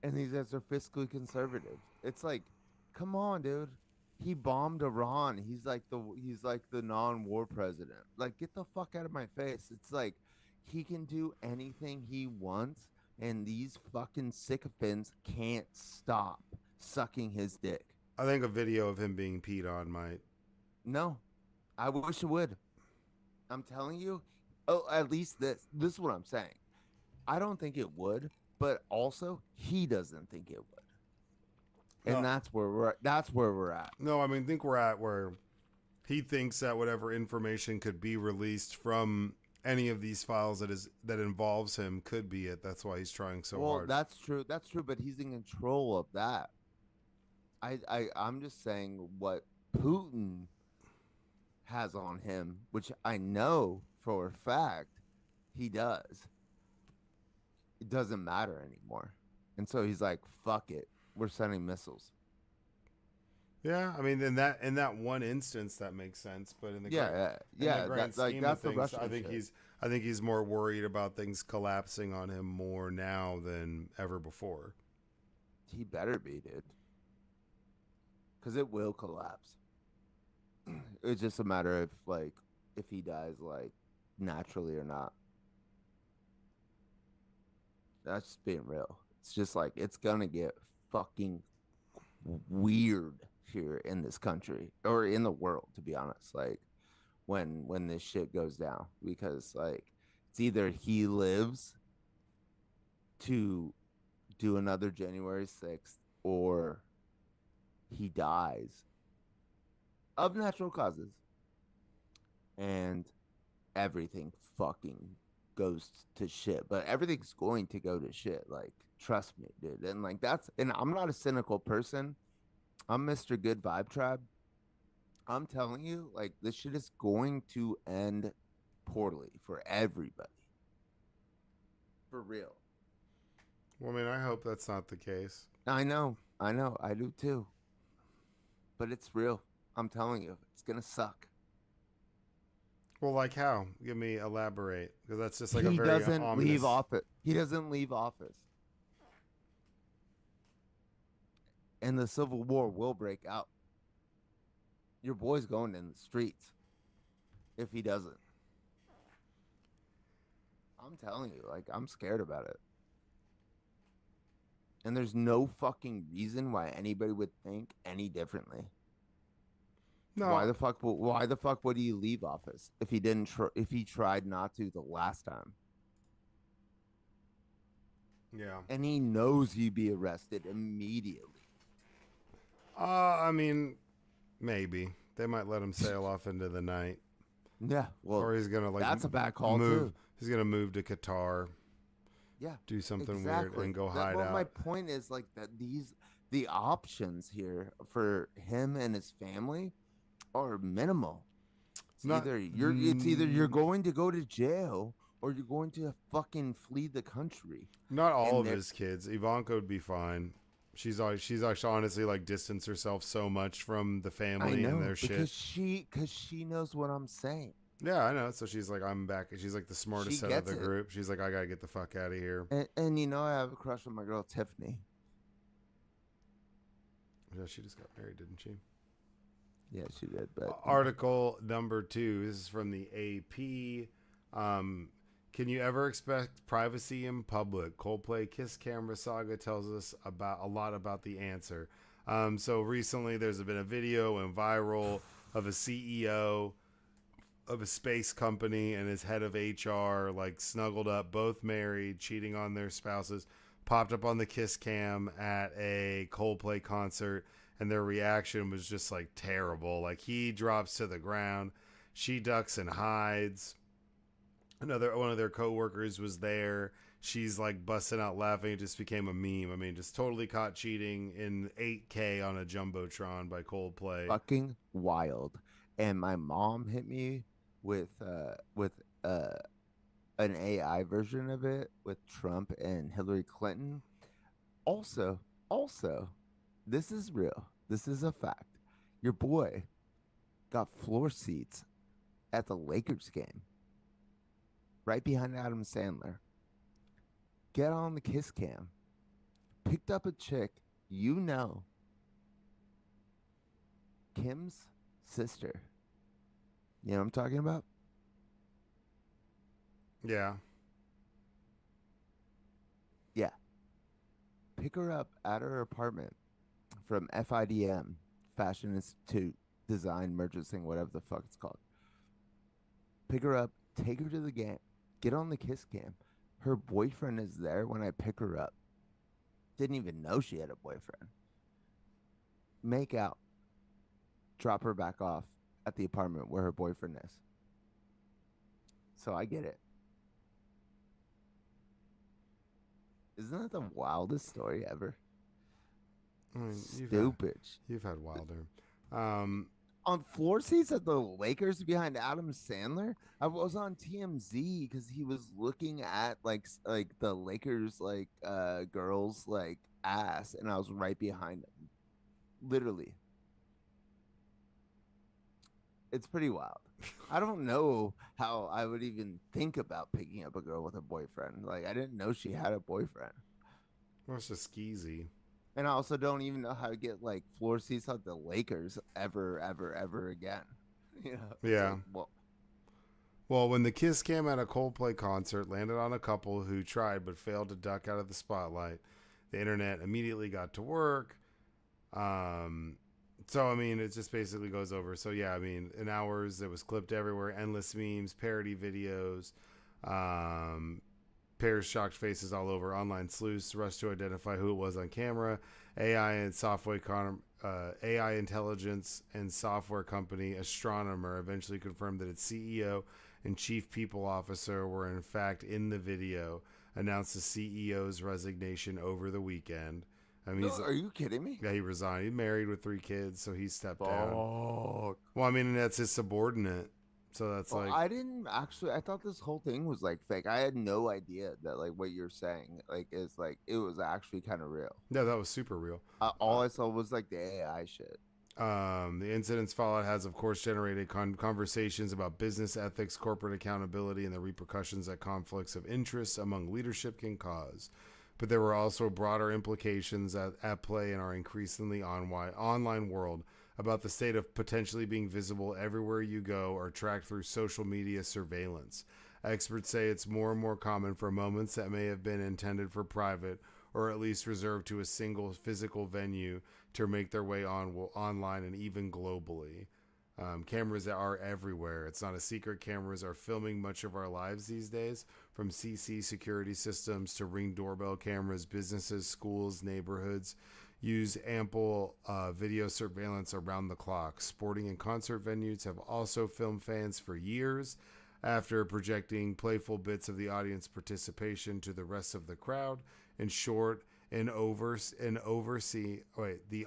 And these guys are fiscally conservative. It's like, come on, dude. He bombed Iran. He's like the non-war president. Like, get the fuck out of my face. It's like he can do anything he wants, and these fucking sycophants can't stop sucking his dick. I think a video of him being peed on might. No, I wish it would. I'm telling you. Oh, at least this is what I'm saying. I don't think it would, but also he doesn't think it would. And that's where we're at. No, I think we're at where he thinks that whatever information could be released from any of these files that involves him could be it. That's why he's trying so Well, hard. that's true. That's true, but he's in control of that. I'm just saying what Putin has on him, which I know for a fact he does. It doesn't matter anymore. And so he's like, fuck it. We're sending missiles. Yeah, I mean, in that one instance, that makes sense. But in the grand scheme of That's the things, Russian shit. I think he's more worried about things collapsing on him more now than ever before. He better be, dude. Because it will collapse. It's just a matter of like if he dies like naturally or not. That's just being real. It's just like it's gonna get fucking weird here in this country or in the world, to be honest. Like when this shit goes down, because like it's either he lives to do another January 6th or he dies of natural causes and everything fucking goes to shit. But everything's going to go to shit. Like, trust me, dude. And like and I'm not a cynical person. I'm Mr. Good Vibe Tribe. I'm telling you, like, this shit is going to end poorly for everybody. For real. Well, I mean, I hope that's not the case. I know, I do too. But it's real. I'm telling you, it's gonna suck. Well, like how? Give me elaborate, because that's just like a He very doesn't ominous. leave office. He doesn't leave office. And the Civil War will break out. Your boy's going in the streets if he doesn't. I'm telling you, like, I'm scared about it. And there's no fucking reason why anybody would think any differently. No, Why the fuck would he leave office if he didn't if he tried not to the last time? yeah. And he knows he'd be arrested immediately. I mean, maybe they might let him sail off into the night, Yeah, well, or he's gonna like that's a bad call move. too. He's gonna move to Qatar, Yeah, do something exactly. weird, and go hide well, out. my point is like that the options here for him and his family are minimal. It's either you're going to go to jail or you're going to fucking flee the country. Not all of his kids. Ivanka would be fine. She's actually honestly like distanced herself so much from the family and their because shit. because she knows what I'm saying. Yeah, I know. So she's like, I'm back. She's like the smartest She set of the gets it. group. She's like, I gotta get the fuck out of here. And you know, I have a crush on my girl Tiffany. Yeah, she just got married, didn't she? Yeah, she did. But Article number 2. This is from the AP. Can you ever expect privacy in public? Coldplay Kiss Camera Saga tells us a lot about the answer. So recently there's been a video went viral of a CEO of a space company and his head of HR like snuggled up, both married, cheating on their spouses, popped up on the Kiss Cam at a Coldplay concert, and their reaction was just like terrible. Like he drops to the ground, she ducks and hides. One of their coworkers was there. She's like busting out laughing. It just became a meme. I mean, just totally caught cheating in 8K on a jumbotron by Coldplay. fucking wild. And my mom hit me with an AI version of it with Trump and Hillary Clinton. Also, this is real. This is a fact. Your boy got floor seats at the Lakers game, right behind Adam Sandler. Get on the Kiss Cam. Picked up a chick, you know, Kim's sister. You know what I'm talking about? Yeah. Yeah. Pick her up at her apartment from FIDM, Fashion Institute, Design Merchanting, whatever the fuck it's called. Pick her up, take her to the game, get on the Kiss Cam. Her boyfriend is there when I pick her up. Didn't even know she had a boyfriend. Make out. Drop her back off at the apartment where her boyfriend is. So I get it. Isn't that the wildest story ever? I mean, Stupid. you've had wilder. Um, On floor seats at the Lakers behind Adam Sandler. I was on TMZ because he was looking at like the Lakers girls like ass, and I was right behind him. Literally, it's pretty wild. I don't know how I would even think about picking up a girl with a boyfriend. Like I didn't know she had a boyfriend. well, it's just skeezy. And I also don't even know how to get like floor seats at the Lakers ever again. You know, it's Yeah. like, well, Well, when the kiss cam at a Coldplay concert landed on a couple who tried but failed to duck out of the spotlight, the internet immediately got to work. Um, so, I mean, it just basically goes over. So, yeah, I mean, in hours, it was clipped everywhere, endless memes, parody videos, um, pairs shocked faces all over. Online sleuths rushed to identify who it was on camera. AI intelligence and software company Astronomer eventually confirmed that its CEO and chief people officer were in fact in the video. Announced the CEO's resignation over the weekend. I mean, no, are you kidding me? yeah, he resigned. He's married with 3 kids, so he stepped down. Fuck. Well, I mean, that's his subordinate. So that's Well, like, I didn't actually. I thought this whole thing was like fake. I had no idea that like what you're saying like is like it was actually kind of real. yeah, that was super real. All I saw was like the AI shit. The incident's fallout has, of course, generated conversations about business ethics, corporate accountability, and the repercussions that conflicts of interest among leadership can cause. But there were also broader implications at play in our increasingly online world about the state of potentially being visible everywhere you go or tracked through social media surveillance. Experts say it's more and more common for moments that may have been intended for private or at least reserved to a single physical venue to make their way online and even globally. Cameras are everywhere. It's not a secret. Cameras are filming much of our lives these days, from CC security systems to Ring doorbell cameras. Businesses, schools, neighborhoods use ample video surveillance around the clock. Sporting and concert venues have also filmed fans for years after projecting playful bits of the audience participation to the rest of the crowd. In short, the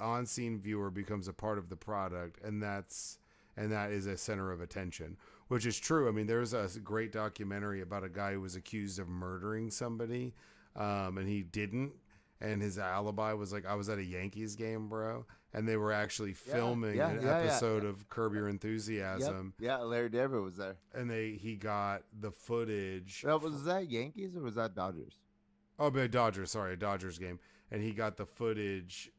on-scene viewer becomes a part of the product, and that is a center of attention, which is true. I mean, there's a great documentary about a guy who was accused of murdering somebody, and he didn't. And his alibi was like, I was at a Yankees game, bro. And they were actually filming an episode of Curb Your Enthusiasm. Yep. Yeah, Larry David was there. And he got the footage. Was that Yankees or was that Dodgers? Oh, but Dodgers, sorry, a Dodgers game. And he got the footage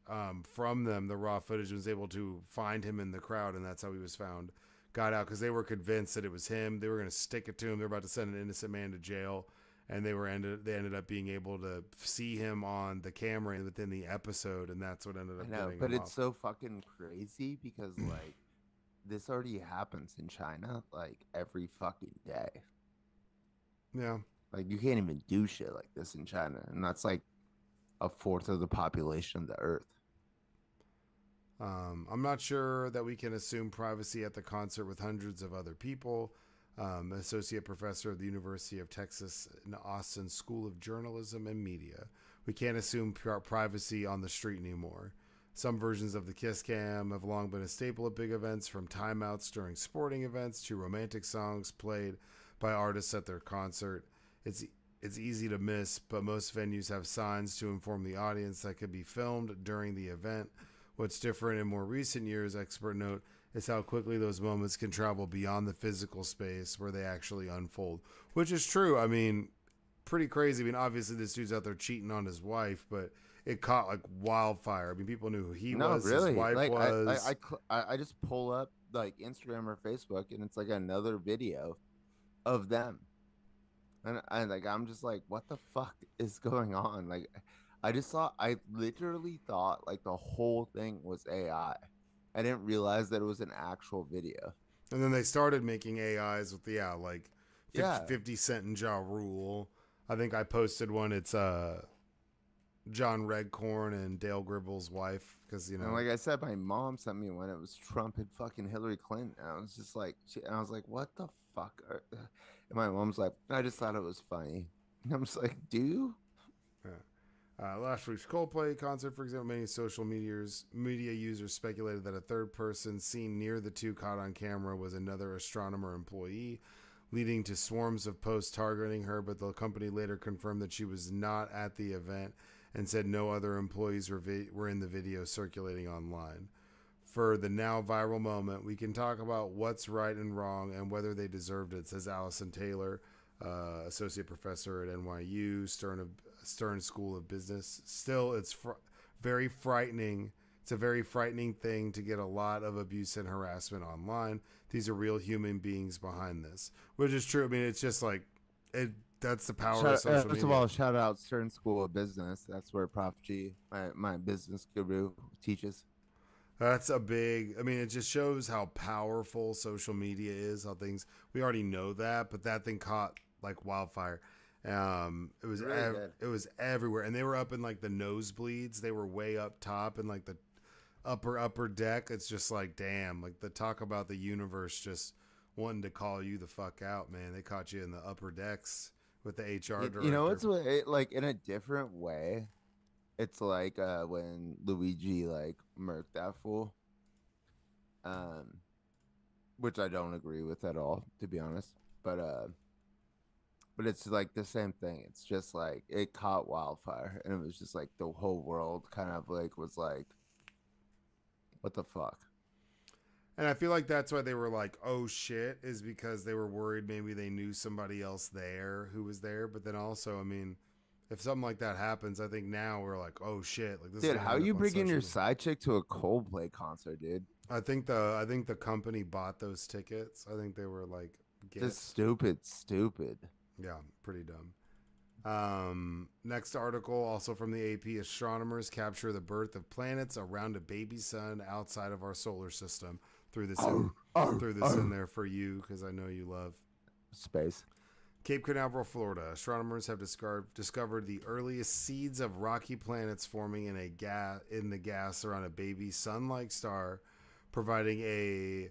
from them, the raw footage, and was able to find him in the crowd, and that's how he was found. Got out because they were convinced that it was him. They were going to stick it to him. They were about to send an innocent man to jail, and they ended up being able to see him on the camera within the episode, and that's what ended up getting But him it's off. so fucking crazy because like this already happens in China like every fucking day. Yeah. Like you can't even do shit like this in China, and that's like a fourth of the population of the earth. I'm not sure that we can assume privacy at the concert with hundreds of other people. Associate professor of the University of Texas in Austin School of Journalism and Media. We can't assume privacy on the street anymore. Some versions of the kiss cam have long been a staple at big events, from timeouts during sporting events to romantic songs played by artists at their concert. It's easy to miss, but most venues have signs to inform the audience that could be filmed during the event. What's different in more recent years, expert note, is how quickly those moments can travel beyond the physical space where they actually unfold, which is true. I mean, pretty crazy. I mean, obviously this dude's out there cheating on his wife, but it caught like wildfire. I mean, people knew who he was, really. his wife like, was. I just pull up like Instagram or Facebook, and it's like another video of them, and I'm just like, what the fuck is going on? Like, I literally thought like the whole thing was AI. I didn't realize that it was an actual video. And then they started making AIs with 50 Cent and Ja Rule. I think I posted one. It's John Redcorn and Dale Gribble's wife, because And like I said, my mom sent me one. It was Trump and fucking Hillary Clinton. And I was just like, and I was like, what the fuck? And my mom's like, I just thought it was funny. And I'm just like, do you? Last week's Coldplay concert, for example, many social media users speculated that a third person seen near the two caught on camera was another astronomer employee, leading to swarms of posts targeting her, but the company later confirmed that she was not at the event and said no other employees were in the video circulating online. For the now viral moment, we can talk about what's right and wrong and whether they deserved it, says Allison Taylor, associate professor at NYU, Stern School of Business. Still, it's very frightening. It's a very frightening thing to get a lot of abuse and harassment online. These are real human beings behind this, which is true. I mean, it's just like that's the power of social media. First of all, shout out Stern School of Business. That's where Prof G, my business guru, teaches. That's a big, I mean, it just shows how powerful social media is, how things, we already know that, but that thing caught like wildfire. It was, it was everywhere. And they were up in like the nosebleeds. They were way up top in like the upper deck. It's just like, damn, like the talk about the universe just wanting to call you the fuck out, man. They caught you in the upper decks with the HR director. You know, it's like in a different way. It's like when Luigi like murked that fool, which I don't agree with at all, to be honest. But it's like the same thing. It's just like it caught wildfire, and it was just like the whole world kind of like was like, what the fuck? And I feel like that's why they were like, oh shit, is because they were worried maybe they knew somebody else there who was there. But then also, I mean, if something like that happens, I think now we're like, oh shit, like this. Dude, how you bringing your side chick to a Coldplay concert, dude? I think the company bought those tickets. I think they were like, just stupid. Yeah, pretty dumb. Next article, also from the AP: astronomers capture the birth of planets around a baby sun outside of our solar system. Threw this in there for you because I know you love space. Cape Canaveral, Florida. Astronomers have discovered the earliest seeds of rocky planets forming in the gas around a baby sun-like star, providing a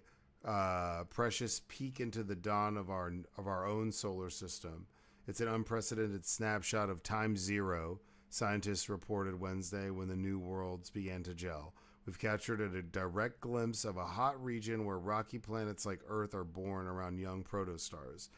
precious peek into the dawn of our own solar system. It's an unprecedented snapshot of time zero, scientists reported Wednesday when the new worlds began to gel. We've captured a direct glimpse of a hot region where rocky planets like Earth are born around young protostars.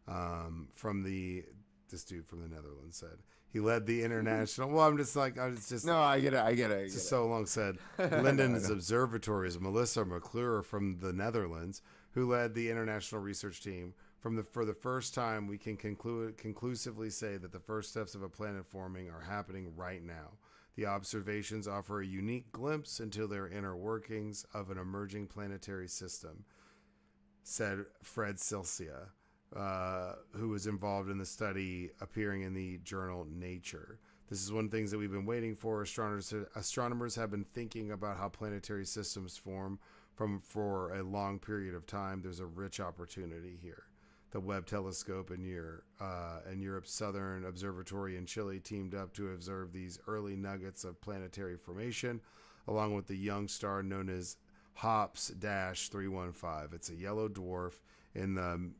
This dude from the Netherlands said he led the international. Well, I'm just like, no, I get it. It's just so long said. Linden's observatories. Melissa McClure from the Netherlands, who led the international research team. For the first time, we can conclusively say that the first steps of a planet forming are happening right now. The observations offer a unique glimpse into their inner workings of an emerging planetary system, said Fred Silcia, who was involved in the study, appearing in the journal Nature. This is one of the things that we've been waiting for. Astronomers have been thinking about how planetary systems form for a long period of time. There's a rich opportunity here. The Webb Telescope and Europe's Southern Observatory in Chile teamed up to observe these early nuggets of planetary formation, along with the young star known as HOPS-315. It's a yellow dwarf in the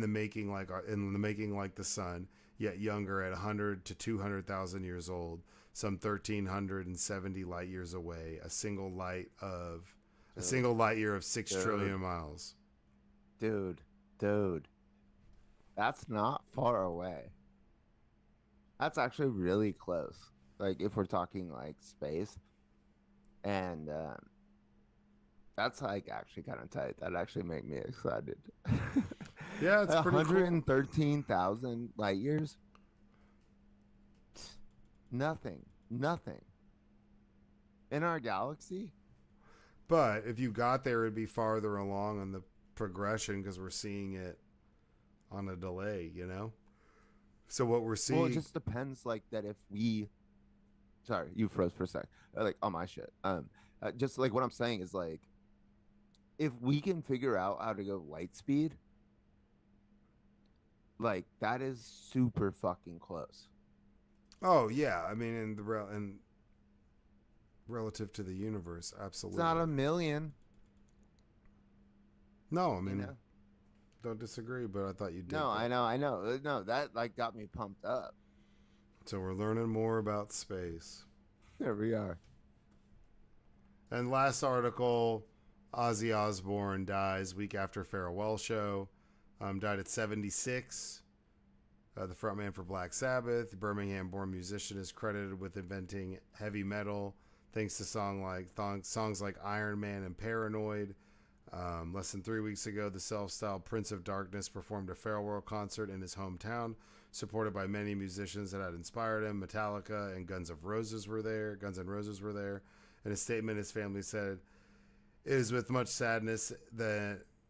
making like the sun, yet younger at 100 to 200,000 years old, some 1,370 light years away. A single light year of 6 trillion miles. Dude, that's not far away. That's actually really close. Like if we're talking like space, and that's like actually kind of tight. That actually make me excited. Yeah, it's pretty 113,000 light years. Nothing in our galaxy. But if you got there, it'd be farther along in the progression because we're seeing it on a delay, you know? So what we're seeing... Well, it just depends, like, that if we... Sorry, you froze for a sec. Like, on my shit. Just, like, what I'm saying is, like, if we can figure out how to go light speed, like, that is super fucking close. Oh, yeah. I mean, in relative to the universe, absolutely. It's not a million. No, I mean... You know? don't disagree, but I thought you did. No, I know. No, that like got me pumped up. So we're learning more about space. There we are. And last article, Ozzy Osbourne dies week after farewell show. Died at 76. The frontman for Black Sabbath, the Birmingham-born musician, is credited with inventing heavy metal, thanks to songs like Iron Man and Paranoid. Less than 3 weeks ago, the self-styled Prince of Darkness performed a farewell concert in his hometown, supported by many musicians that had inspired him. Metallica and Guns N' Roses were there. In a statement, his family said, "It is with much sadness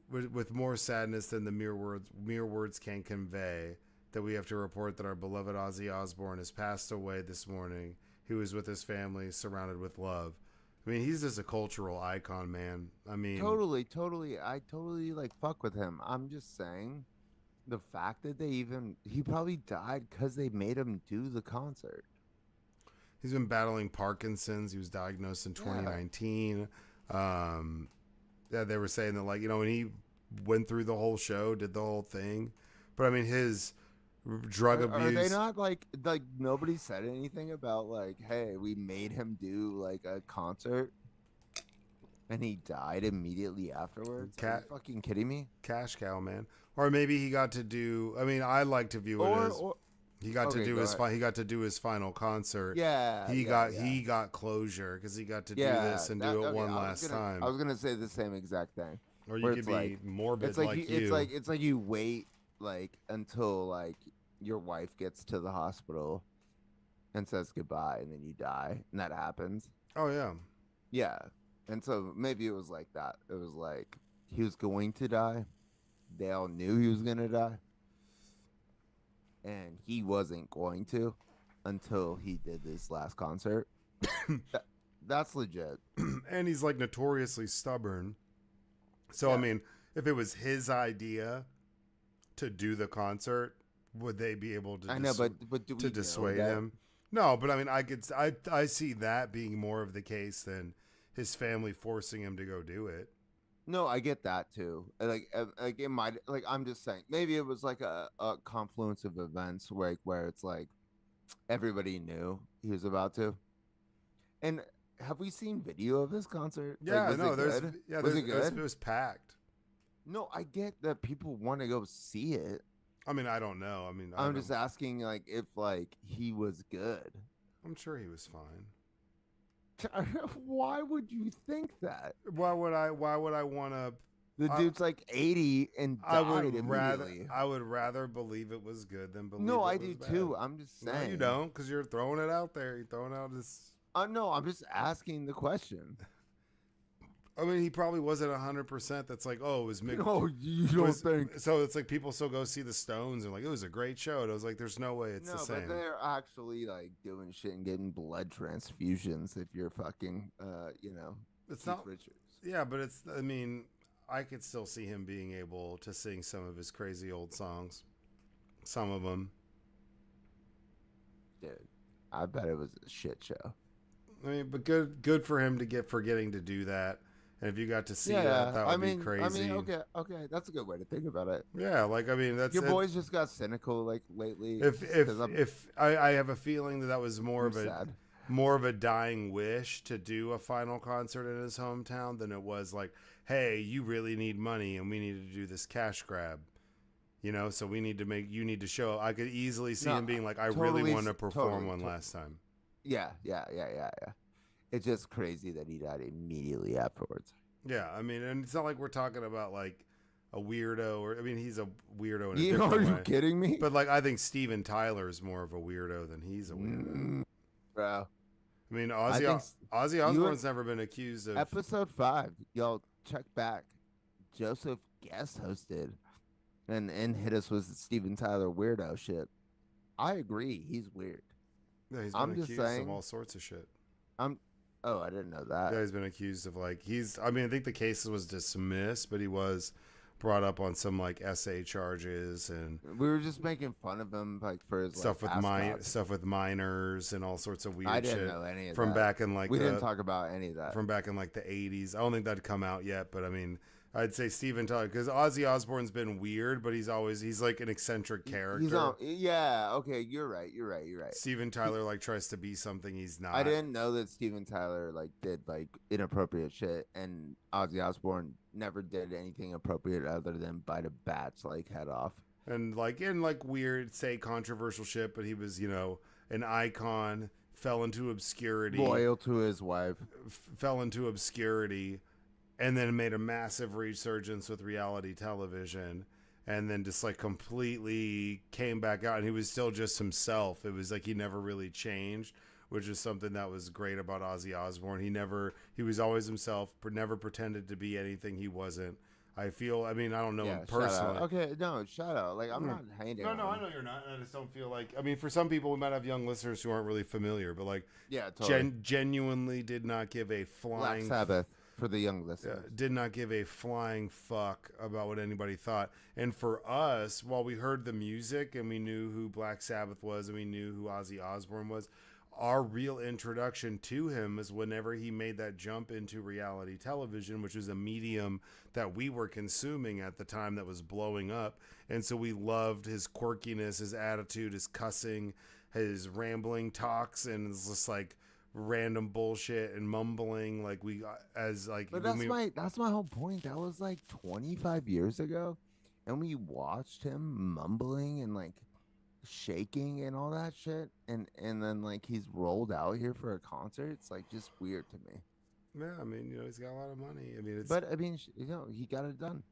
with more sadness than the mere words can convey, that we have to report that our beloved Ozzy Osbourne has passed away this morning. He was with his family, surrounded with love." I mean, he's just a cultural icon, man. I mean, Totally. I totally like fuck with him. I'm just saying, the fact that he probably died because they made him do the concert. he's been battling Parkinson's. He was diagnosed in 2019. Yeah, they were saying that, like, when he went through the whole show, did the whole thing. But I mean, his drug abuse. Are they not like nobody said anything about like, hey, we made him do like a concert and he died immediately afterwards? Are you fucking kidding me? Cash cow, man. Or maybe he got to do. I mean, I like to view it as he got to do his final concert. Yeah, he got closure because he got to do this and do it one last time. I was gonna say the same exact thing. Or you could be morbid it's like you. It's like you wait like until like your wife gets to the hospital and says goodbye, and then you die, and that happens. Oh yeah. Yeah. And so maybe it was like that. It was like he was going to die. They all knew he was gonna die. And he wasn't going to until he did this last concert. That's legit. And he's like notoriously stubborn. So yeah. I mean, if it was his idea to do the concert, would they be able to? I know, but do we dissuade him? No, but I mean, I see that being more of the case than his family forcing him to go do it. No, I get that too. Like it might, like, I'm just saying, maybe it was like a confluence of events where it's like everybody knew he was about to. And have we seen video of this concert? Yeah, like, no, was it good? It was packed. No, I get that people want to go see it. I mean, I don't know. I mean, I'm just asking, like, if like he was good. I'm sure he was fine. Why would you think that? Why would I want to? The dude's like 80 and died immediately. I would rather believe it was good than believe. No, it I was do bad. too. I'm just saying. No, you don't, because you're throwing it out there. You're throwing out this. No, I'm just asking the question. I mean, he probably wasn't 100%. That's like, oh, it was Mick. No, you don't think. So it's like people still go see the Stones and like, it was a great show. And I was like, there's no way it's the same. No, but they're actually like doing shit and getting blood transfusions if you're fucking, it's Keith not. Richards. Yeah, but it's. I mean, I could still see him being able to sing some of his crazy old songs. Some of them. Dude, I bet it was a shit show. I mean, but good for him for getting to do that. And if you got to see that would be crazy. I mean, okay, that's a good way to think about it. Yeah, like, I mean, that's your boys just got cynical like lately. If I have a feeling that was more of a dying wish to do a final concert in his hometown than it was like, hey, you really need money and we need to do this cash grab. So you need to show. I could easily see him being like, I really want to perform last time. Yeah. It's just crazy that he died immediately afterwards. Yeah, I mean, and it's not like we're talking about like a weirdo, or I mean, he's a weirdo in a different way. Are you kidding me? But like, I think Steven Tyler is more of a weirdo than he's a weirdo. Bro. I mean, Ozzy Osbourne's never been accused of. Episode 5, y'all check back. Joseph guest hosted and hit us with Steven Tyler weirdo shit. I agree, he's weird. Yeah, he's been accused of all sorts of shit. Oh, I didn't know that. Yeah, he's been accused of like I think the case was dismissed, but he was brought up on some like SA charges, and we were just making fun of him like for his stuff with minors and all sorts of weird shit. I didn't know any of from that. back in like we didn't talk about any of that from back in like the 80s. I don't think that'd come out yet, but I mean, I'd say Steven Tyler, because Ozzy Osbourne's been weird, but he's like an eccentric He's on. character. Yeah. Okay. You're right. You're right. You're right. Steven He, Tyler like tries to be something he's I not. didn't know that Steven Tyler like did like inappropriate shit, and Ozzy Osbourne never did anything appropriate other than bite a bat's like head off. And like in like weird, say controversial shit, but he was, an icon, fell into obscurity, Loyal to his wife. fell into obscurity, and then made a massive resurgence with reality television, and then just like completely came back out, and he was still just himself. It was like he never really changed, which is something that was great about Ozzy Osbourne. He was always himself, but never pretended to be anything he wasn't. I don't know him personally. Okay, no, shout out. Like I'm not hating. No, on I him. know you're not. I just don't feel like. I mean, for some people, we might have young listeners who aren't really familiar, but like, Yeah, totally. genuinely did not give a Black flying Sabbath for the young listeners. did not give a flying fuck about what anybody thought. And for us, while we heard the music and we knew who Black Sabbath was and we knew who Ozzy Osbourne was, our real introduction to him is whenever he made that jump into reality television, which was a medium that we were consuming at the time that was blowing up. And so we loved his quirkiness, his attitude, his cussing, his rambling talks, and it's just like random bullshit and mumbling like we as like But when that's my whole point. That was like 25 years ago, and we watched him mumbling and like shaking and all that shit, and then like he's rolled out here for a concert. It's like just weird to me. yeah, I mean, he's got a lot of money. I mean, But I mean, he got it done.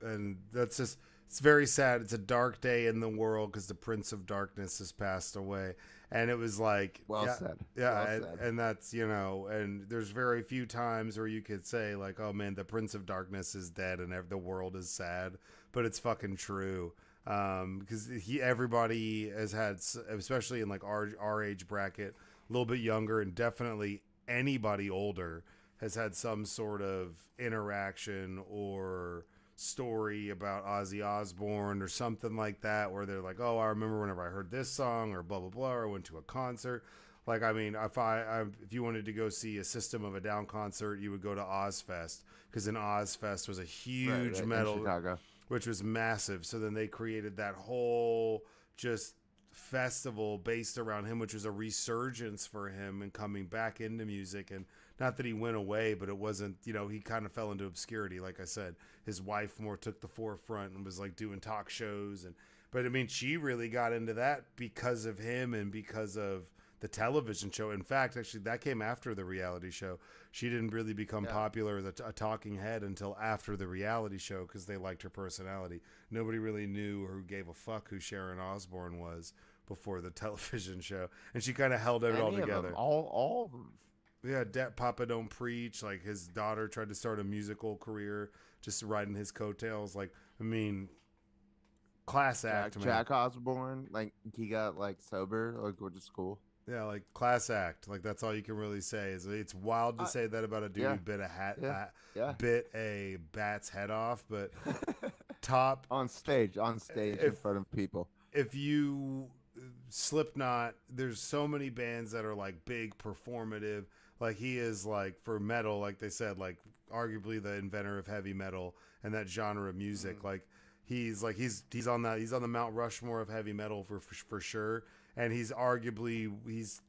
and that's just, it's very sad. It's a dark day in the world because the Prince of Darkness has passed away, and it was like, Well yeah, said. yeah, Well and, said. and that's, and there's very few times where you could say like, oh man, the Prince of Darkness is dead and the world is sad, but it's fucking true. Because everybody has had, especially in like our age bracket, a little bit younger, and definitely anybody older has had some sort of interaction or story about Ozzy Osbourne or something like that, where they're like, oh, I remember whenever I heard this song or blah blah blah, or I went to a concert. Like, I mean, if you wanted to go see a System of a Down concert, you would go to Ozfest, because in Ozfest was a huge Right, in metal, Chicago. which was massive. So then they created that whole just festival based around him, which was a resurgence for him and coming back into music. And not that he went away, but it wasn't, he kind of fell into obscurity. Like I said, his wife more took the forefront and was like doing talk shows. But I mean, she really got into that because of him and because of the television show. In fact, actually, that came after the reality show. She didn't really become popular as a talking head until after the reality show, because they liked her personality. Nobody really knew or who gave a fuck who Sharon Osbourne was before the television show, and she kind of held it all Any of together. them, all of them. Yeah, Papa Don't Preach. Like, his daughter tried to start a musical career, just riding his coattails. Like, I mean, class act, man. Jack Osbourne, like he got like sober, like go to school. Yeah, like class act. Like, that's all you can really say. Is it's wild to say that about a dude who bit bit a bat's head off, but top on stage in front of people. If you Slipknot, there's so many bands that are like big performative. Like, he is, like, for metal, like they said, like arguably the inventor of heavy metal and that genre of music. Like, he's on the Mount Rushmore of heavy metal for sure. And he's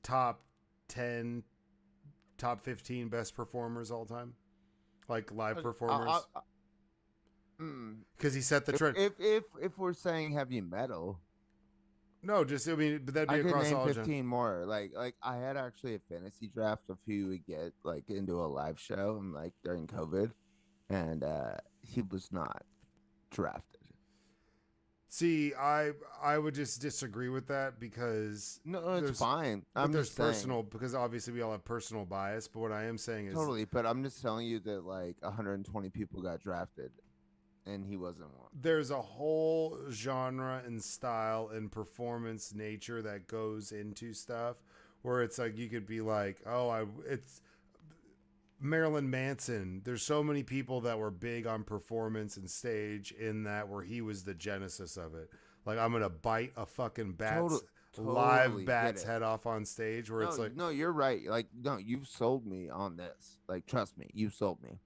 top 10, top 15 best performers all time, like live performers. Because he set the trend. If we're saying heavy metal, no, just, I mean, but that'd be I could across name all 15 more. Like I had actually a fantasy draft of who would get like into a live show, and like during COVID, and he was not drafted. See, I would just disagree with that, because No, it's fine. There's personal, because obviously we all have personal bias. But what I am saying is totally. But I'm just telling you that like 120 people got drafted, and he wasn't one. there's a whole genre and style and performance nature that goes into stuff where it's like you could be like, oh, it's Marilyn Manson. There's so many people that were big on performance and stage, in that where he was the genesis of it. Like, I'm gonna bite a fucking live bat's head off on stage, where it's like, no, you're right. Like, no, you've sold me on this. Like, trust me, you sold me.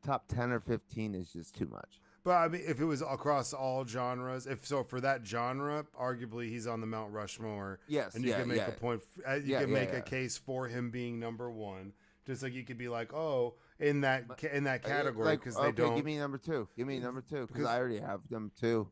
top 10 or 15 is just too much. But I mean, if it was across all genres, if so, for that genre, arguably he's on the Mount Rushmore. Yes, And you yeah, can make yeah. a point. You Yeah, can yeah, make a yeah. case for him being number one. Just like you could be like, oh, in that category, Like, because they okay, don't. give me number two. Give me number two, because Because I already have them two.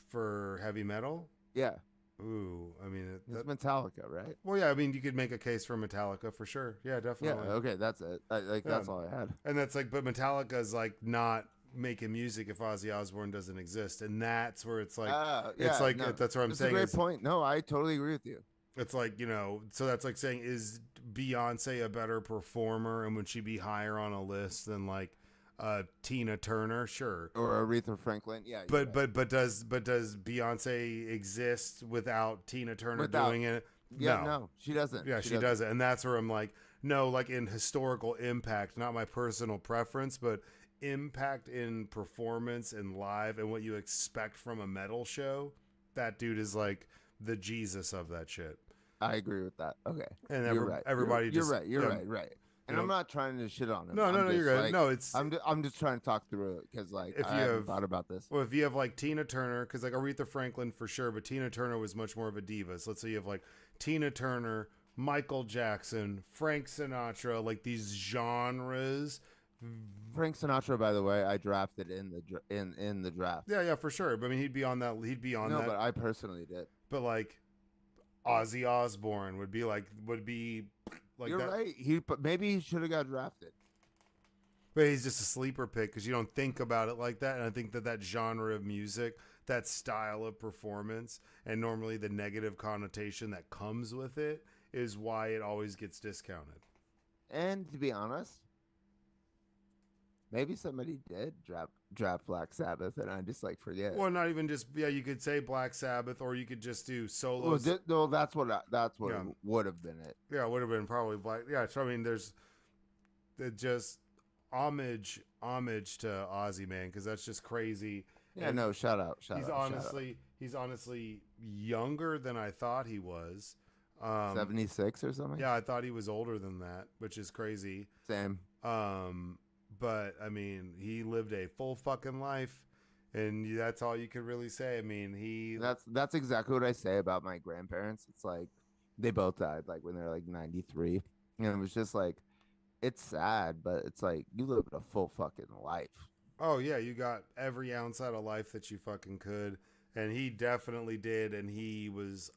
for heavy metal. Yeah, Ooh, I mean, it's Metallica, right? well, yeah, I mean, you could make a case for Metallica for sure. Yeah, Yeah, definitely. okay, that's it. Yeah. That's all I had. And that's like, but Metallica's like not making music if Ozzy Osbourne doesn't exist, and that's where it's like, Yeah, it's like no, that's what I'm it's saying. a great Is, point. No, I totally agree with you. it's like, you know, so that's like saying, is Beyonce a better performer, and would she be higher on a list than like Tina Turner? Sure. Or Aretha Franklin. Yeah, you're But right. but does Beyonce exist without Tina Turner Without- doing it? Yeah, no, she doesn't. Yeah, she doesn't. And that's where I'm like, no, like in historical impact, not my personal preference, but impact in performance and live and what you expect from a metal show. That dude is like the Jesus of that shit. I agree with that. Okay, And you're right. everybody You're just right. You're yeah, right. And you I'm know- not trying to shit on him. No, I'm you're just good. like- No, it's I'm just trying to talk through it because like If I you haven't have- thought about this. well, if you have like Tina Turner, because like Aretha Franklin for sure, but Tina Turner was much more of a diva. So let's say you have like Tina Turner, Michael Jackson, Frank Sinatra, like these genres. Frank Sinatra, by the way, I drafted in the draft. Yeah, for sure. But I mean, he'd be on that. He'd be on No, that. but I personally did. But like Ozzy Osbourne would be like You're that. right. Maybe he should have got drafted. But he's just a sleeper pick because you don't think about it like that. And I think that genre of music, that style of performance, and normally the negative connotation that comes with it is why it always gets discounted. And to be honest, maybe somebody did draft Black Sabbath, and I just like forget. Well, not even just you could say Black Sabbath, or you could just do Well, solos. that's what Yeah. would have been it. Yeah, it would have been probably Black. Yeah, so I mean, there's just homage to Ozzy, man, because that's just crazy. Yeah, And no, shout out. he's honestly younger than I thought he was. 76 or something. Yeah, I thought he was older than that, which is crazy. Same. But I mean, he lived a full fucking life, and that's all you could really say. I mean, That's exactly what I say about my grandparents. It's like they both died like when they're like 93, and it was just like it's sad, but it's like you lived a full fucking life. oh yeah, you got every ounce out of life that you fucking could, and he definitely did, and he was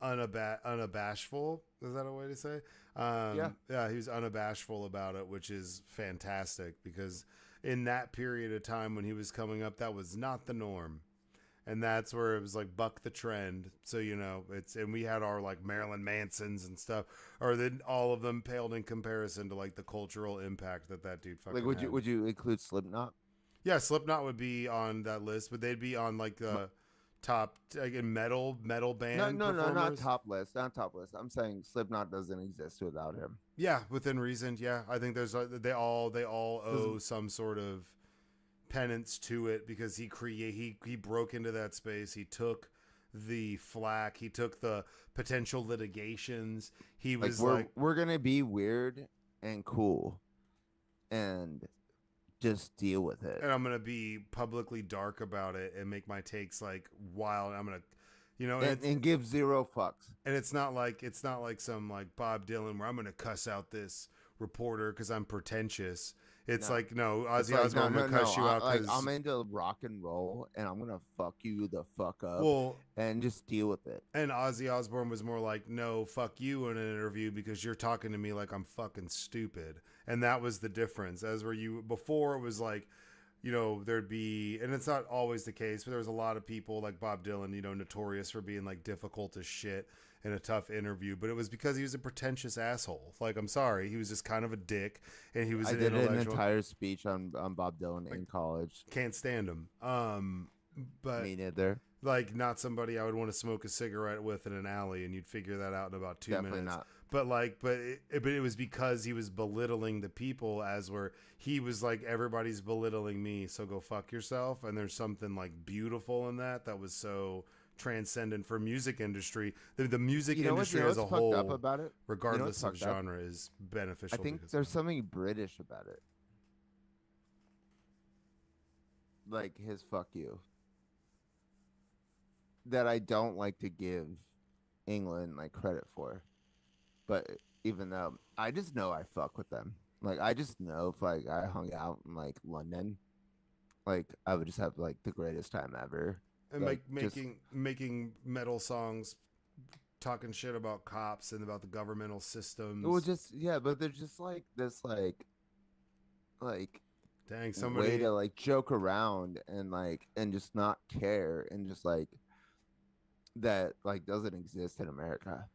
unabashful. Is that a way to say? Yeah, he was unabashful about it, which is fantastic because in that period of time when he was coming up, that was not the norm. And that's where it was like buck the trend. So, you know, and we had our like Marilyn Mansons and stuff, or then all of them paled in comparison to like the cultural impact that dude fucking Like, had. would you include Slipknot? Yeah, Slipknot would be on that list, but they'd be on like the top like in metal band. No, not performers. top list, not top list. I'm saying Slipknot doesn't exist without him. Yeah, within reason. Yeah, I think there's they all owe some sort of penance to it because he broke into that space. He took the flack. He took the potential litigations. He Like was we're gonna be weird and cool, and just deal with it. and I'm gonna be publicly dark about it and make my takes like wild. I'm gonna, you know, And give zero fucks. and it's not like some like Bob Dylan where I'm gonna cuss out this reporter because I'm pretentious. It's No. like no, It's Ozzy like, Osbourne will cuss you out like, because I'm into rock and roll, and I'm gonna fuck you the fuck up, well, and just deal with it. and Ozzy Osbourne was more like no, fuck you in an interview because you're talking to me like I'm fucking stupid, and that was the difference. As where you before it was like, you know, there'd be, and it's not always the case, but there was a lot of people like Bob Dylan, you know, notorious for being like difficult as shit in a tough interview, but it was because he was a pretentious asshole. Like, I'm sorry, he was just kind of a dick, and he was I an did an intellectual. entire speech on Bob Dylan in college. Can't stand him. But Me neither. like not somebody I would want to smoke a cigarette with in an alley, and you'd figure that out in about 2 Definitely minutes. not. But it was because he was belittling the people, as where he was like, everybody's belittling me, so go fuck yourself. And there's something like beautiful in that was so transcendent for music industry. The music industry as a what's whole, fucked up about it? regardless of fucked up? genre, is beneficial. I think because there's something British about it. like his fuck you that I don't like to give England like credit for. But even though I just know I fuck with them. Like I just know if like I hung out in like London, like I would just have like the greatest time ever. And Like just making metal songs, talking shit about cops and about the governmental well systems. just yeah, but they're just like this like Dang, way somebody to like joke around and like and just not care and just like that like doesn't exist in America.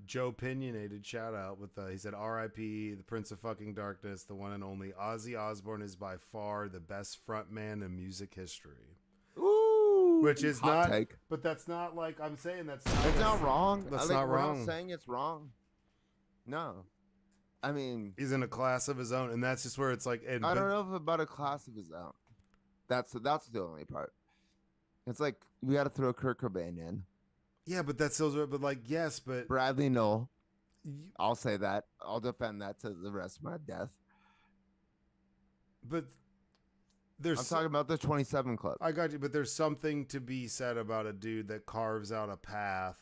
Joe Pinionated shout out with he said R.I.P. the Prince of fucking Darkness, the one and only Ozzy Osbourne is by far the best frontman in music history. Ooh, Which is hot not, take. but that's not like I'm saying that's not. It's not wrong. That's Like, not we're wrong. not saying it's wrong. No, I mean He's in a class of his own, and that's just where it's like. And, I don't know if about a class of his own. That's the only part. It's like we got to throw Kurt Cobain in. Yeah, but that's those. But like, yes, but Bradley Noel. I'll say that. I'll defend that to the rest of my death. But there's. I'm talking about the 27 Club. I got you, but there's something to be said about a dude that carves out a path.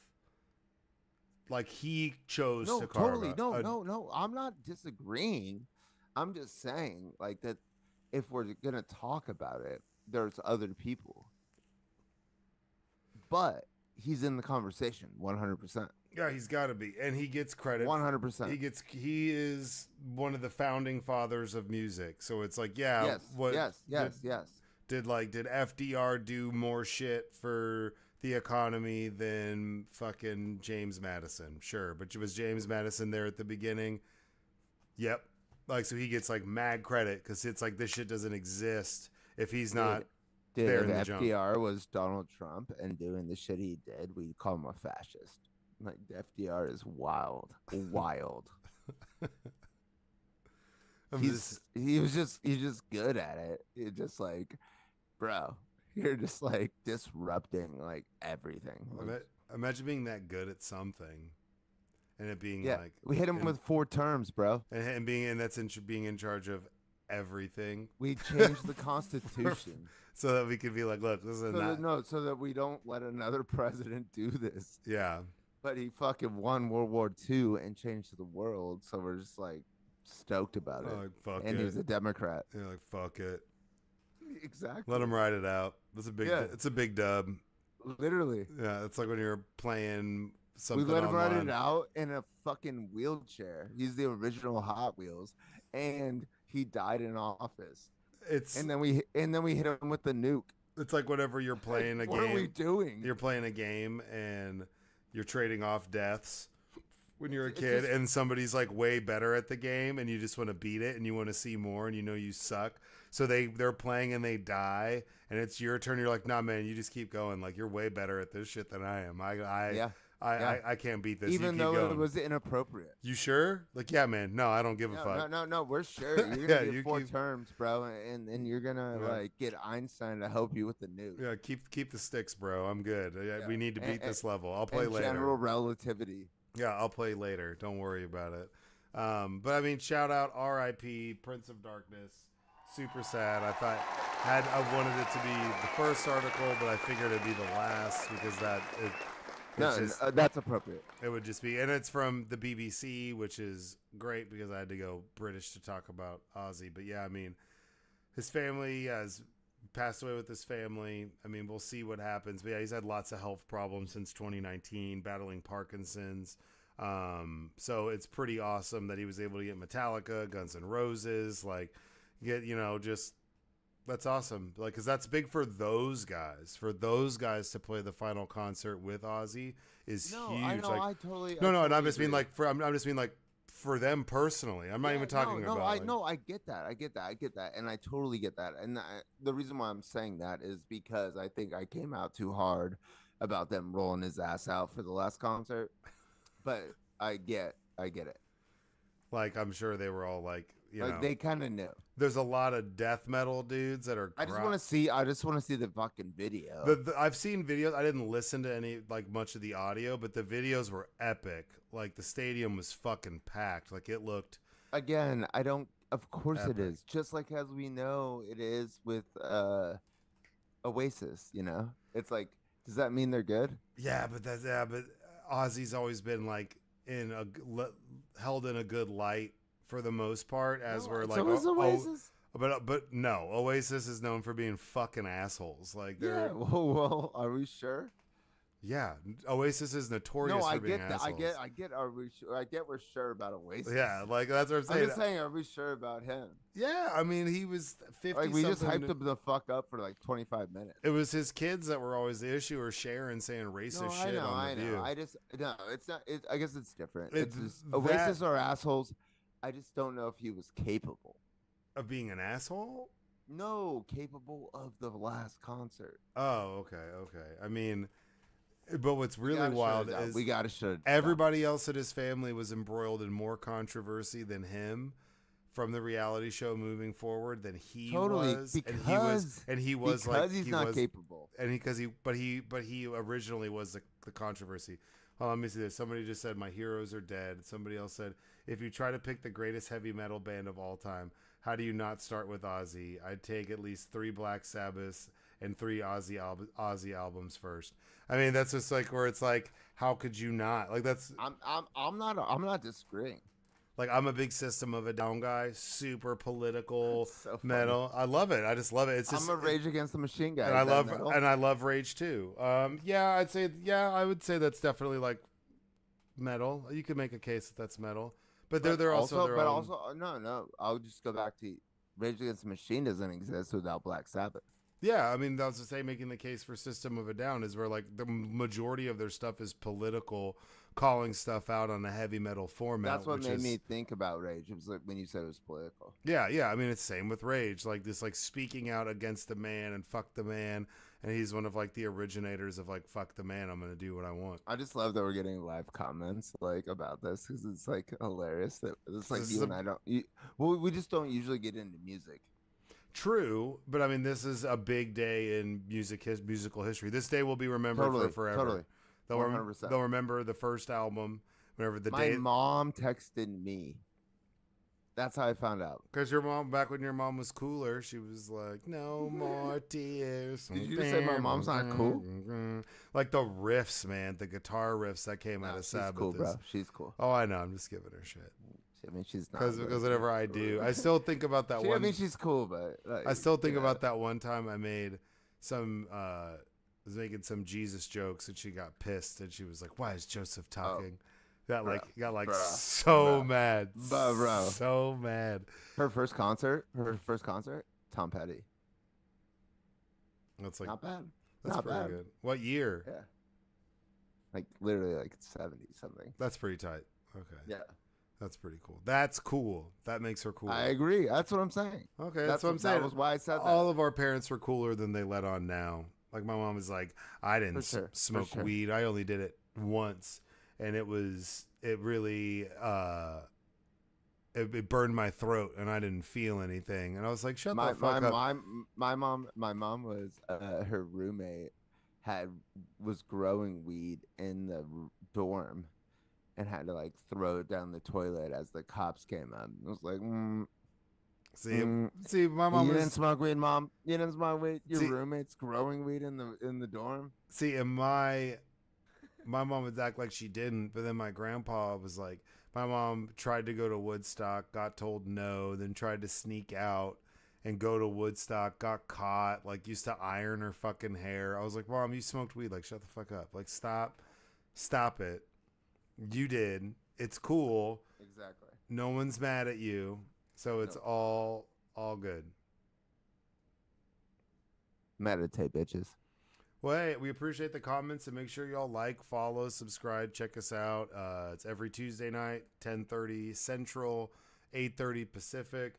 Like he chose No, to carve totally. out. No. I'm not disagreeing. I'm just saying, like that. If we're gonna talk about it, there's other people. But he's in the conversation 100%. Yeah, he's got to be, and he gets credit. 100%. He is one of the founding fathers of music. So it's like, yeah, Yes. Did FDR do more shit for the economy than fucking James Madison? Sure, but was James Madison there at the beginning? Yep. Like, so he gets like mad credit because it's like this shit doesn't exist if he's not. Dude, there if in the jump. FDR was Donald Trump and doing the shit he did, we'd call him a fascist. Like FDR is wild. He's just good at it. It's just like, bro, you're just like disrupting like everything. Like, Imagine being that good at something, and it being yeah, like we hit him with 4 terms, bro. and being being in charge of everything. We changed the Constitution so that we could be like, look, this is so that we don't let another president do this. Yeah. But he fucking won World War II and changed the world, so we're just like stoked about it. Like, fuck and it. he was a Democrat. Yeah, like fuck it. Exactly. Let him ride it out. That's a big. Yeah. It's a big dub. Literally. Yeah, it's like when you're playing something. We let him online. ride it out in a fucking wheelchair. He's the original Hot Wheels, and he died in office. And then we hit him with the nuke. It's like whenever you're playing a game. What are we doing? You're playing a game and you're trading off deaths when you're a kid, and somebody's like way better at the game, and you just want to beat it, and you want to see more, and you know you suck. So they're playing and they die, and it's your turn. You're like, nah, man, you just keep going. Like you're way better at this shit than I am. I can't beat this. Even though it was inappropriate. You sure? Like, yeah, man. No, I don't give a fuck. No. We're sure. You're gonna get 4 terms, bro, and you're gonna like get Einstein to help you with the nuke. Yeah, keep the sticks, bro. I'm good. We need to beat this level. I'll play later. General relativity. Yeah, I'll play later. Don't worry about it. But I mean, shout out R.I.P. Prince of Darkness. Super sad. I wanted it to be the first article, but I figured it'd be the last because that's appropriate. It would just be, and it's from the BBC, which is great because I had to go British to talk about Ozzy. But yeah, I mean, his family has passed away with his family. I mean, we'll see what happens. But yeah, he's had lots of health problems since 2019, battling Parkinson's. So it's pretty awesome that he was able to get Metallica, Guns N' Roses, like just that's awesome. Like, cause that's big for those guys. For those guys to play the final concert with Ozzy is huge. I know, like, I totally. No, I and I'm just agree. mean like I'm just mean like for them personally. I'm not even talking about. I get that. I get that, and I totally get that. And the reason why I'm saying that is because I think I came out too hard about them rolling his ass out for the last concert. But I get it. Like, I'm sure they were all like, they kind of knew. There's a lot of death metal dudes that are. I just want to see the fucking video. I've seen videos. I didn't listen to any much of the audio, but the videos were epic. Like the stadium was fucking packed. Like it looked. Again, I don't. Of course epic. It is. Just like as we know, it is with Oasis, you know? It's like, does that mean they're good? But Ozzy's always been like held in a good light for the most part, as No, we're like, so is Oasis. but no, Oasis is known for being fucking assholes. Like Yeah. they're Well, are we sure? yeah, Oasis is No, notorious I for being get that. assholes. I get. Are we? I get. We're sure about Oasis. Yeah, like that's what I'm I'm saying. just saying. Are we sure about him? Yeah, I mean he was 50 Like we just something. hyped him the fuck up for like 25 minutes. It was his kids that were always the issue, or Sharon saying racist No, shit on I the know. View. I just no. It's not. I guess it's different. It's It's just that- Oasis are assholes. I just don't know if he was capable. Of being an asshole? No, capable of the last concert. Oh, okay. I mean, but what's We really gotta shut wild it down. is we gotta shut it down. everybody else in his family was embroiled in more controversy than him from the reality show moving forward than he Totally, was, because he's not capable. and he originally was the controversy. Oh, let me see this. Somebody just said my heroes are dead. Somebody else said if you try to pick the greatest heavy metal band of all time, how do you not start with Ozzy? I'd take at least 3 Black Sabbaths and 3 Ozzy albums first. I mean, that's just like where it's like, how could you not? Like that's I'm not disagreeing. like I'm a big System of a Down guy, super political That's so funny. metal. I love it. I just love it. It's just I'm a Rage Against the Machine guy. and Is that metal? I love Rage too. I would say that's definitely like metal. You could make a case that that's metal, but they're also their but own. also no. I'll just go back to Rage Against the Machine doesn't exist without Black Sabbath. Yeah, I mean, that was to say, making the case for System of a Down is where like the majority of their stuff is political, calling stuff out on a heavy metal format. That's what which made is, me think about Rage. It was like when you said it was political. Yeah. I mean, it's same with Rage, like this, like speaking out against the man and fuck the man, and he's one of like the originators of like fuck the man. I'm gonna do what I want. I just love that we're getting live comments like about this because it's like hilarious that it's like This you is and I don't. Well, we just don't usually get into music. True, but I mean, this is a big day in musical history. This day will be remembered for forever. Totally. They'll 100%. they'll remember the first album, whenever the My day. mom texted me. That's how I found out. Because your mom, back when your mom was cooler, she was like, "No more tears." Did you just say my mom's not cool? Like the riffs, man, the guitar riffs that came out of She's Sabbath. cool, is- bro. She's cool. Oh, I know. I'm just giving her shit. I mean, she's not. Because whenever I do, I still think about that I one. mean, she's cool, but like, I still think you know. about that one time I made some. Was making some Jesus jokes and she got pissed and she was like, "Why is Joseph talking?" Got bruh, so bruh, mad, bro. so mad. Her first concert, Tom Petty. That's like Not bad. that's Not pretty bad. good. What year? Yeah. Like literally like 70 something. That's pretty tight. Okay, Yeah. that's pretty cool. That's cool. That makes her cool. I agree. That's what I'm saying. Okay, that's what I'm saying. That was why I said that. All of our parents were cooler than they let on now. Like my mom was like, I didn't For sure, for smoke sure. weed. I only did it once, and it really it burned my throat, and I didn't feel anything. And I was like, shut the fuck up. My mom was her roommate was growing weed in the dorm and had to like throw it down the toilet as the cops came up. It was like, See, my mom you was didn't smoke weed, mom. You didn't smoke weed. Your See- roommate's growing weed in the dorm. See, and my mom would act like she didn't, but then my grandpa was like, my mom tried to go to Woodstock, got told no, then tried to sneak out and go to Woodstock, got caught, like used to iron her fucking hair. I was like, Mom, you smoked weed. Like, shut the fuck up. Like, stop it. You did. It's cool. Exactly. No one's mad at you. So it's all good. Meditate, bitches. Well, hey, we appreciate the comments and make sure y'all like, follow, subscribe, check us out. It's every Tuesday night, 10:30 Central, 8:30 Pacific.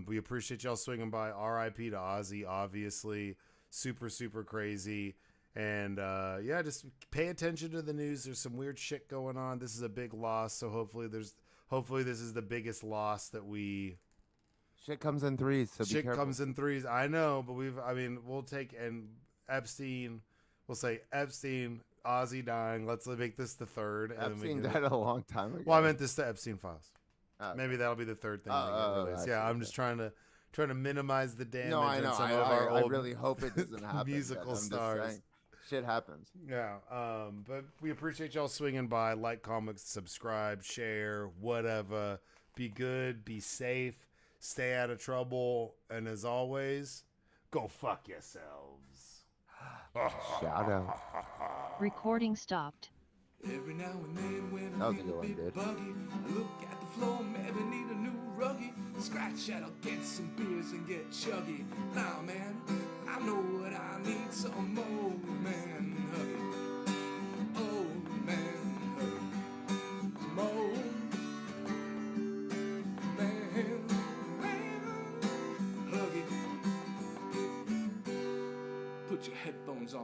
We appreciate y'all swinging by. RIP to Ozzy, obviously. Super, super crazy. And yeah, just pay attention to the news. There's some weird shit going on. This is a big loss, so hopefully this is the biggest loss that we... Shit comes in threes, so be Shit careful. comes in threes. I know, but we'll take, and Epstein, we'll say Epstein, Ozzy dying. Let's make this the third. And Epstein then we died a long time ago. Well, I meant this to Epstein files. Oh, Maybe that'll be the third thing. Oh, that get released. I Yeah, see, I'm just trying trying to minimize the damage No, I know. on some of our I old really hope it doesn't happen. musical but I'm stars. Just saying, shit happens. Yeah, but we appreciate y'all swinging by. Like, comment, subscribe, share, whatever. Be good, be safe, stay out of trouble, and as always, go fuck yourselves. Shout out. Recording stopped. Every now and then when That I was a feel good a one, bit dude. buggy, I look at the floor, maybe need a new ruggy. Scratch that, I'll get some beers and get chuggy. Nah, man, I know what I need, some more Man Huggie. Oh, Man Huggie. Some more Man Huggie. Put your headphones on.